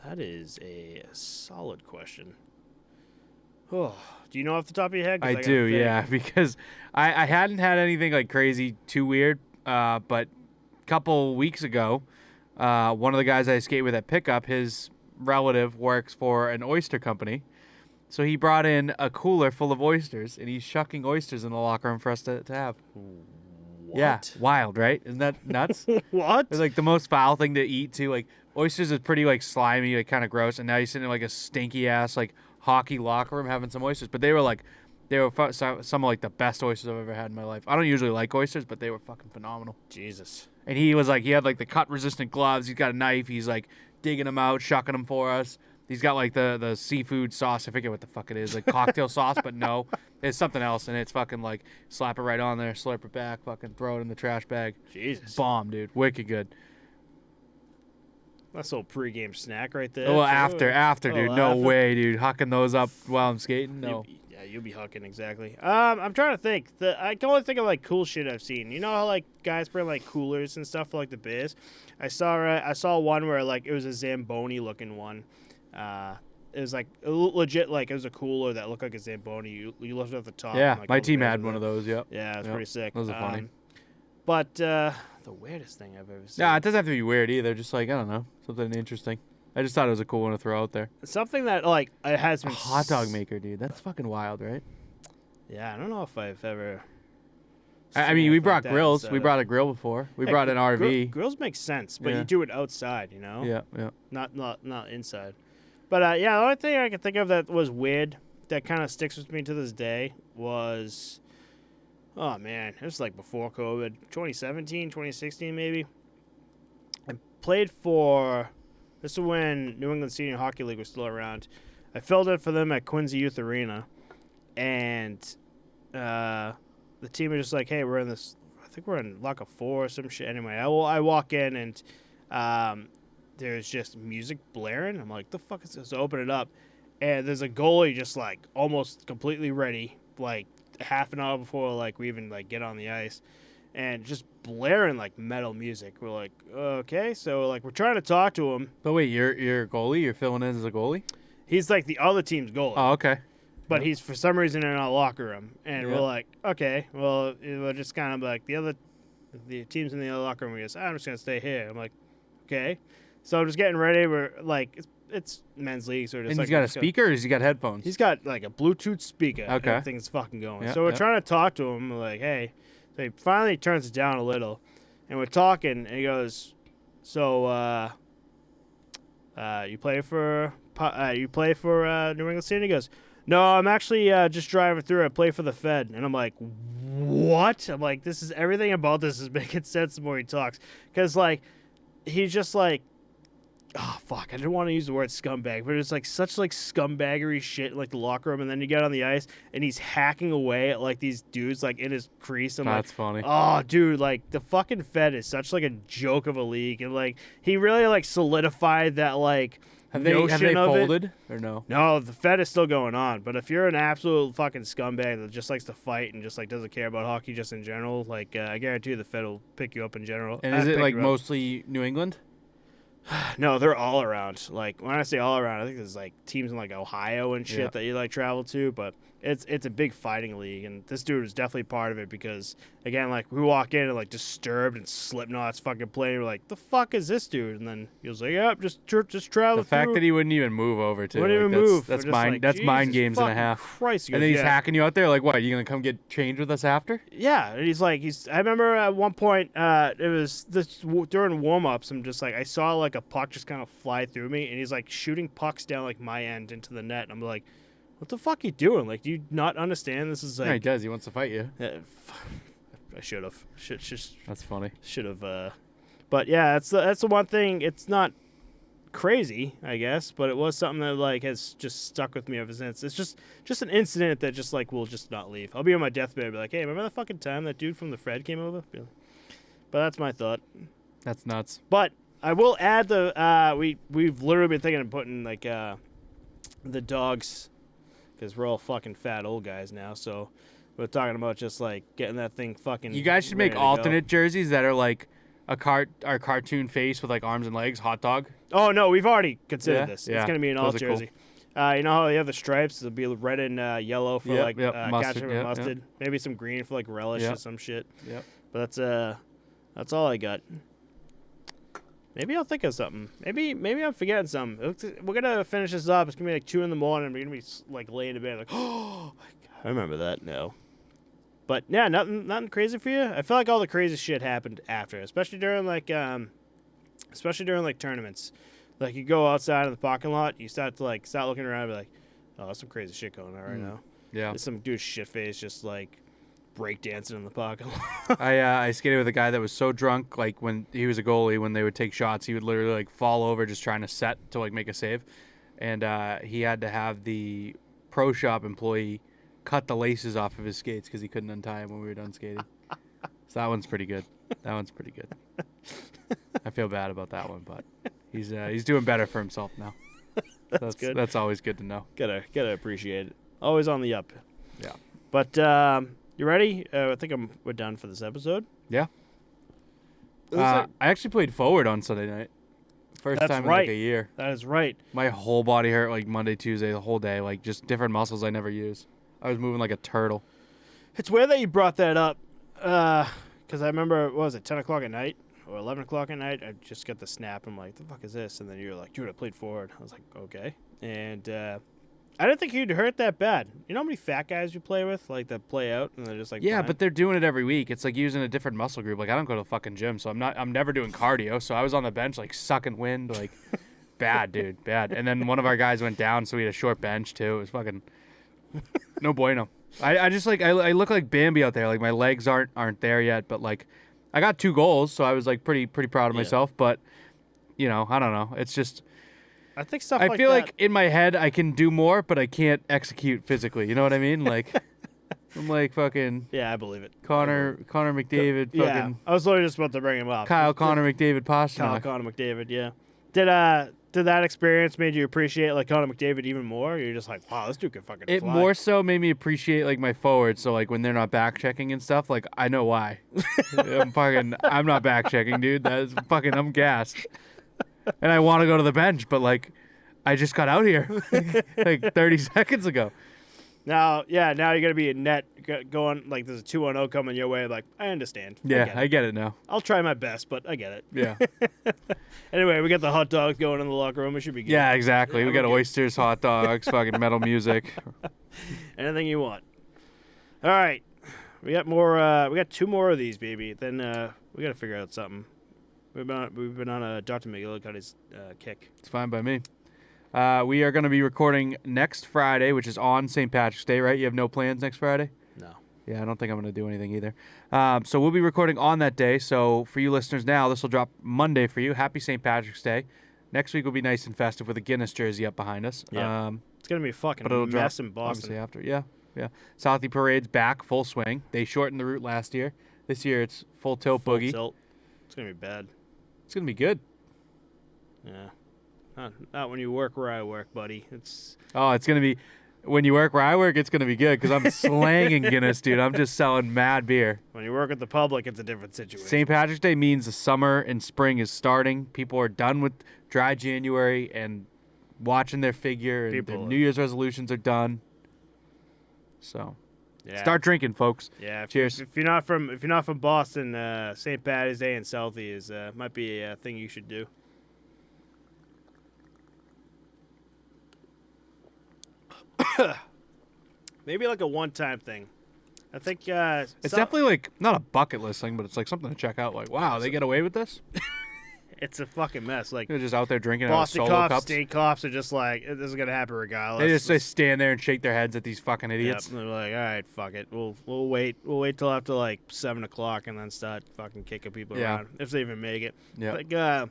That is a solid question. Oh, do you know off the top of your head? 'Cause I gotta do, think. yeah, because I hadn't had anything like crazy too weird, but a couple weeks ago, one of the guys I skate with at pickup, his relative works for an oyster company, so he brought in a cooler full of oysters, and he's shucking oysters in the locker room for us to have. What? Yeah, wild, right? Isn't that nuts? What? It's like the most foul thing to eat too. Like oysters is pretty like slimy, like kind of gross, and now you're sitting in like a stinky ass like hockey locker room having some oysters. But they were some of like the best oysters I've ever had in my life. I don't usually like oysters, but they were fucking phenomenal. Jesus. And he had like the cut resistant gloves. He's got a knife. He's like digging them out, shucking them for us. He's got like the seafood sauce. I forget what the fuck it is, like cocktail sauce, but no, it's something else, and it's fucking like slap it right on there, slurp it back, fucking throw it in the trash bag. Jesus. Bomb, dude, wicked good. That's a little pregame snack right there. Well, too. after, dude, Oh, no after? way, dude, hucking those up while I'm skating, no. Yeah, you'll be hucking exactly. I'm trying to think. I can only think of like cool shit I've seen. You know how like guys bring like coolers and stuff for like the beers. I saw one where like it was a Zamboni looking one. It was like legit like it was a cooler that looked like a Zamboni. You lifted up the top. Yeah, and, like, my all the team beers had were one of there. those. Yep. Yeah, it's Yep. pretty sick. Those are funny. But the weirdest thing I've ever seen. Nah, it doesn't have to be weird either. Just like I don't know, something interesting. I just thought it was a cool one to throw out there. Something that like it has A been hot dog maker, dude. That's fucking wild, right? Yeah, I don't know if I've ever. I seen mean, we anything brought like that grills. inside We of- brought a grill before. We Yeah, brought an RV. Grills make sense, but Yeah. you do it outside, you know. Yeah, yeah. Not inside. But yeah, the only thing I can think of that was weird that kind of sticks with me to this day was, oh man, it was like before COVID, 2017, 2016 maybe. I played for, this is when New England Senior Hockey League was still around. I filled in for them at Quincy Youth Arena, and the team was just like, hey, we're in this, I think we're in locker 4 or some shit. Anyway, I walk in and there's just music blaring. I'm like, the fuck is this? So open it up, and there's a goalie just like almost completely ready, like half an hour before like we even like get on the ice, and just blaring like metal music. We're like, okay, so like we're trying to talk to him. But wait, you're a goalie. You're filling in as a goalie. He's like the other team's goalie. Oh, okay. But he's for some reason in our locker room, and Yeah. we're like, okay, well, we're just kind of like the team's in the other locker room. He goes, I'm just gonna stay here. I'm like, okay. So I'm just getting ready. We're like, it's men's league, so just And like he's got a just speaker, or has he got headphones? He's got like a Bluetooth speaker. Okay. Everything's fucking going. Yeah, So we're yeah. trying to talk to him. We're like, hey. So he finally turns it down a little, and we're talking, and he goes, so you play for New England State? He goes, no, I'm actually just driving through. I play for the Fed. And I'm like, what? I'm like, this is everything about this is making sense the more he talks. Because, like, he's just like, oh, fuck. I didn't want to use the word scumbag, but it's like such like scumbaggery shit in like the locker room. And then you get on the ice and he's hacking away at like these dudes like in his crease. I'm That's like, funny. oh, dude, like the fucking Fed is such like a joke of a league. And like he really like solidified that like Have they notion of it. folded or no? No, the Fed is still going on. But if you're an absolute fucking scumbag that just likes to fight and just like doesn't care about hockey just in general, like I guarantee you the Fed will pick you up in general. And is it Pick like you up. mostly New England? No, they're all around. Like when I say all around, I think there's like teams in like Ohio and shit Yeah. that you like travel to. But it's a big fighting league, and this dude was definitely part of it because, again, like, we walk in and, like, Disturbed and Slipknot's fucking playing. We're like, the fuck is this dude? And then he was like, yep, just travel The fact through. that he wouldn't even move over to Wouldn't like, even move. That's We're just mind. like, That's mind Jesus games and a fucking half. Christ, he And goes, then he's yeah. hacking you out there. Like, what? You gonna come get changed with us after? Yeah, and he's like, I remember at one point, it was during warm ups. I'm just like, I saw like a puck just kind of fly through me, and he's like shooting pucks down like my end into the net. And I'm like, what the fuck are you doing? Like, do you not understand? This is like, Yeah, he does. He wants to fight you. I should have. That's funny. Should have. But yeah, that's the one thing. It's not crazy, I guess, but it was something that like has just stuck with me ever since. It's just an incident that just like will just not leave. I'll be on my deathbed, be like, hey, remember the fucking time that dude from the Fred came over? But that's my thought. That's nuts. But I will add we've literally been thinking of putting like the dogs, because we're all fucking fat old guys now, so we're talking about just like getting that thing fucking. You guys should ready make to go. alternate jerseys that are like our cartoon face with like arms and legs, hot dog. Oh no, we've already considered Yeah? this. Yeah. It's gonna be an alt Those are cool. jersey. You know how they have the stripes? It'll be red and yellow for Yep, mustard, ketchup and yep, mustard. Maybe some green for like relish or Yep. some shit. Yep. But that's all I got. Maybe I'll think of something. Maybe I'm forgetting something. We're gonna finish this up. It's gonna be like 2 a.m. We're gonna be like laying in bed like, oh my God, I remember that now. But yeah, nothing crazy for you. I feel like all the crazy shit happened after, especially during like tournaments. Like, you go outside in the parking lot, you start looking around and be like, oh, there's some crazy shit going on right now. Yeah. There's some dude shit face just like breakdancing in the parking lot. I skated with a guy that was so drunk, like when he was a goalie, when they would take shots, he would literally like fall over just trying to set to like make a save, and he had to have the pro shop employee cut the laces off of his skates because he couldn't untie them when we were done skating. So that one's pretty good. I feel bad about that one, but he's doing better for himself now. That's good. That's always good to know. Gotta appreciate it. Always on the up. Yeah. But you ready? I think we're done for this episode. Yeah. I actually played forward on Sunday night. First That's time in right. like a year. That is right. My whole body hurt like Monday, Tuesday, the whole day. Like just different muscles I never use. I was moving like a turtle. It's weird that you brought that up, because I remember, what was it, 10 o'clock at night or 11 o'clock at night? I just got the snap. I'm like, the fuck is this? And then you were like, dude, I played forward. I was like, okay. And I didn't think you'd hurt that bad. You know how many fat guys you play with, like, that play out and they're just like, Yeah, fine? but they're doing it every week. It's like using a different muscle group. Like I don't go to the fucking gym, so I'm never doing cardio. So I was on the bench like sucking wind, like bad, dude, bad. And then one of our guys went down, so we had a short bench too. It was fucking no bueno. I just like I look like Bambi out there. Like my legs aren't there yet, but like I got 2 goals, so I was like pretty proud of myself. But you know, I don't know. It's just I think stuff I like feel that. like in my head I can do more, but I can't execute physically. You know what I mean? Like I'm like fucking Yeah, I believe it. Connor McDavid, Yeah, fucking I was literally just about to bring him up. Connor McDavid Pastrnak. Connor McDavid, yeah. Did that experience made you appreciate like Connor McDavid even more? Or you're just like, wow, this dude can fucking It fly. more so made me appreciate like my forwards. So like when they're not back checking and stuff, like I know why. I'm not back checking, dude. That's fucking I'm gassed. And I want to go to the bench, but like I just got out here like 30 seconds ago. Now you're gonna be in net going like there's a 2-0 coming your way. Like, I understand. Yeah, I get it now. I'll try my best, but I get it. Yeah. Anyway, we got the hot dogs going in the locker room. It should be good. Yeah, exactly. Yeah, We got we're good. oysters, hot dogs, fucking metal music. Anything you want. All right, we got more. We got 2 more of these, baby. Then we got to figure out something. We've been on a Dr. McGillicuddy's kick. It's fine by me. We are going to be recording next Friday, which is on St. Patrick's Day, right? You have no plans next Friday? No. Yeah, I don't think I'm going to do anything either. So we'll be recording on that day. So for you listeners now, this will drop Monday for you. Happy St. Patrick's Day. Next week will be nice and festive with a Guinness jersey up behind us. Yeah. It's gonna be a fucking But it'll mess drop in Boston. obviously after. Yeah. Southie Parade's back, full swing. They shortened the route last year. This year it's full tilt Full boogie. tilt. It's gonna be bad. It's going to be good. Yeah. Not when you work where I work, buddy. It's Oh, it's going to be, when you work where I work, it's going to be good because I'm slanging Guinness, dude. I'm just selling mad beer. when you work at the public, it's a different situation. St. Patrick's Day means the summer and spring is starting. People are done with dry January and watching their figure, and their People- New Year's resolutions are done. So Yeah. start drinking, folks. Yeah. Cheers. If you're not from Boston, St. Patty's Day in Southie is might be a thing you should do. Maybe like a one-time thing. I think It's definitely like not a bucket list thing, but it's like something to check out. Like, wow, they get away with this? it's a fucking mess. Like They're just out there drinking Boston out of solo cops, cups. state cops are just like, this is gonna happen regardless. They just stand there and shake their heads at these fucking idiots. Yep. They're like, all right, fuck it. We'll wait. We'll wait till after like 7 o'clock and then start fucking kicking people Yeah. around if they even make it. Yeah. Like,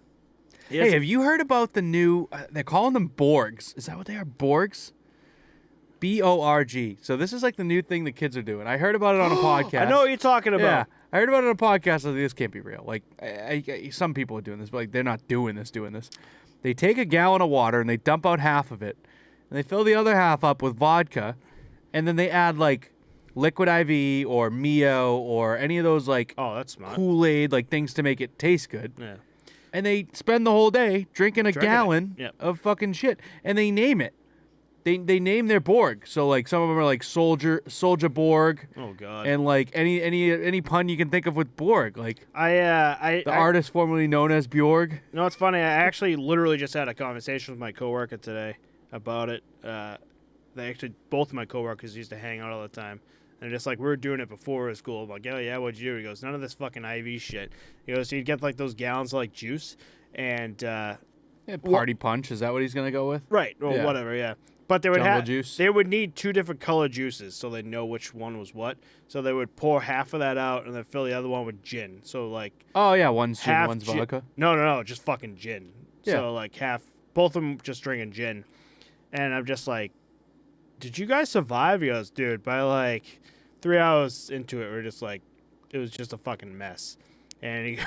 Hey, have you heard about the new? They're calling them Borgs. Is that what they are? Borgs. BORG. So this is like the new thing the kids are doing. I heard about it on a podcast. I know what you're talking about. Yeah, I heard about it on a podcast. I was like, this can't be real. Like, some people are doing this, but like they're not doing this. They take a gallon of water and they dump out half of it, and they fill the other half up with vodka, and then they add like liquid IV or Mio or any of those like Oh, that's smart. Kool-Aid like things to make it taste good. Yeah. And they spend the whole day drinking a gallon Yep. of fucking shit, and they name it. They name their Borg. So like some of them are like Soldier Borg, Oh god. and like any pun you can think of with Borg, like I artist formerly known as Bjorg. You know what's funny? I actually literally just had a conversation with my coworker today about it. Both of my coworkers used to hang out all the time. And just like, we were doing it before school. I'm like, oh yeah, what'd you do? He goes, none of this fucking IV shit. He goes, he'd get like those gallons of like juice and Party Punch, is that what he's gonna go with? right, or Yeah. whatever, yeah. But they would Jungle have juice. They would need 2 different color juices so they know which one was what. So they would pour half of that out and then fill the other one with gin. So like Oh yeah, one's gin, half one's gin- vodka. No, just fucking gin. Yeah. So like both of them just drinking gin, and I'm just like, did you guys survive? He goes, dude, by like 3 hours into it, we're just like, it was just a fucking mess. And he,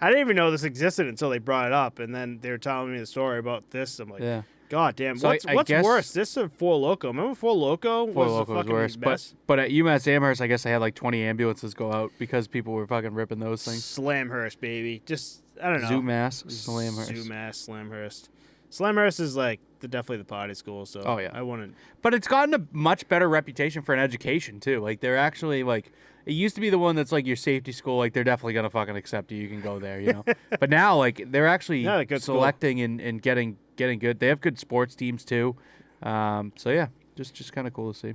I didn't even know this existed until they brought it up, and then they were telling me the story about this. I'm like, Yeah. God damn, So what's I guess- worse, this or Four Loko? Remember Four Loko? Four was a Loko was fucking worse, mess? but at UMass Amherst, I guess they had like 20 ambulances go out because people were fucking ripping those things. Slamhurst, baby. Just, I don't know. Zoomass, Slamhurst. Zoomass, Slamhurst. Slamhurst is like definitely the party school, so Oh, yeah. I wouldn't. But it's gotten a much better reputation for an education too. Like they're actually like, it used to be the one that's like your safety school. Like they're definitely gonna fucking accept you. You can go there, you know. But now like they're actually Yeah, good school. selecting and getting good. They have good sports teams too. So yeah, just kind of cool to see.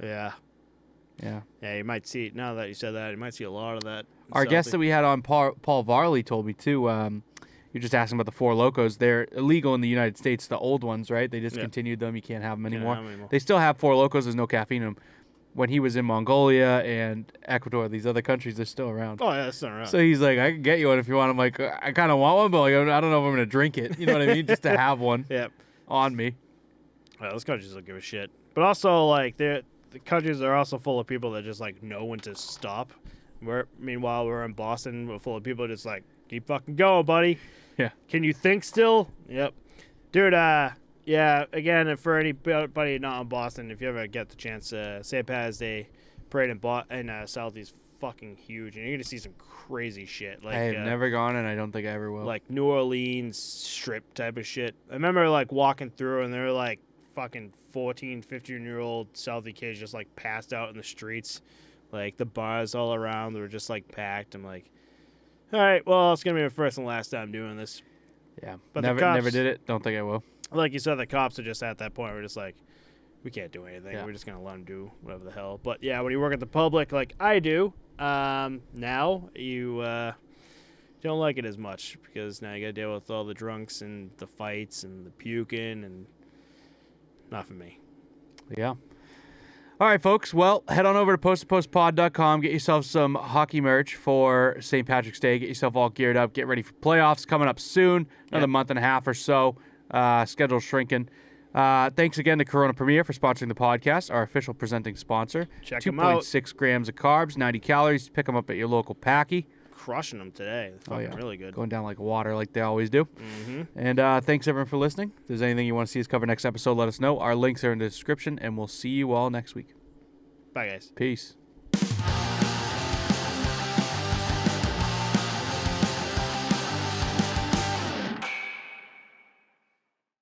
Yeah. Yeah. Yeah, you might see, now that you said that, you might see a lot of that. in Our guest Southie. that we had on, Paul Varley, told me too. You're just asking about the Four Locos. They're illegal in the United States, the old ones, right? They discontinued them. You can't have them Can't anymore. have 'em anymore. They still have Four Locos. There's no caffeine in them. When he was in Mongolia and Ecuador, these other countries, they're still around. Oh, yeah, that's not right. So he's like, I can get you one if you want. I'm like, I kind of want one, but like, I don't know if I'm going to drink it. You know what I mean? Just to have one yeah. on me. Well, those countries don't give a shit. But also, like, the countries are also full of people that just, like, know when to stop. Meanwhile, we're in Boston, we're full of people just like, keep fucking going, buddy. Yeah. Can you think still? Yep. Dude, yeah, again, for anybody not in Boston, if you ever get the chance, St. Patty's Day parade in Southie is fucking huge, and you're going to see some crazy shit. Like, I have never gone, and I don't think I ever will. like New Orleans strip type of shit. I remember like walking through and there were like fucking 14, 15-year-old Southie kids just like passed out in the streets. Like the bars all around, they were just like packed. I'm like, all right, well, it's going to be my first and last time doing this. yeah, but the never cops- did it. Don't think I will. Like you said, the cops are just at that point. We're just like, we can't do anything. Yeah. We're just going to let them do whatever the hell. But yeah, when you work at the public like I do, now you don't like it as much because now you got to deal with all the drunks and the fights and the puking, and not for me. Yeah. All right, folks. Well, head on over to posttopostpod.com. Get yourself some hockey merch for St. Patrick's Day. Get yourself all geared up. Get ready for playoffs coming up soon. Another month and a half or so. Schedule shrinking. Thanks again to Corona Premier for sponsoring the podcast, our official presenting sponsor. Check 'em out. 2.6 grams of carbs, 90 calories. Pick them up at your local Packy. Crushing them today. They're fucking really good. Going down like water like they always do. Mm-hmm. And thanks, everyone, for listening. If there's anything you want to see us cover next episode, let us know. Our links are in the description, and we'll see you all next week. Bye, guys. Peace.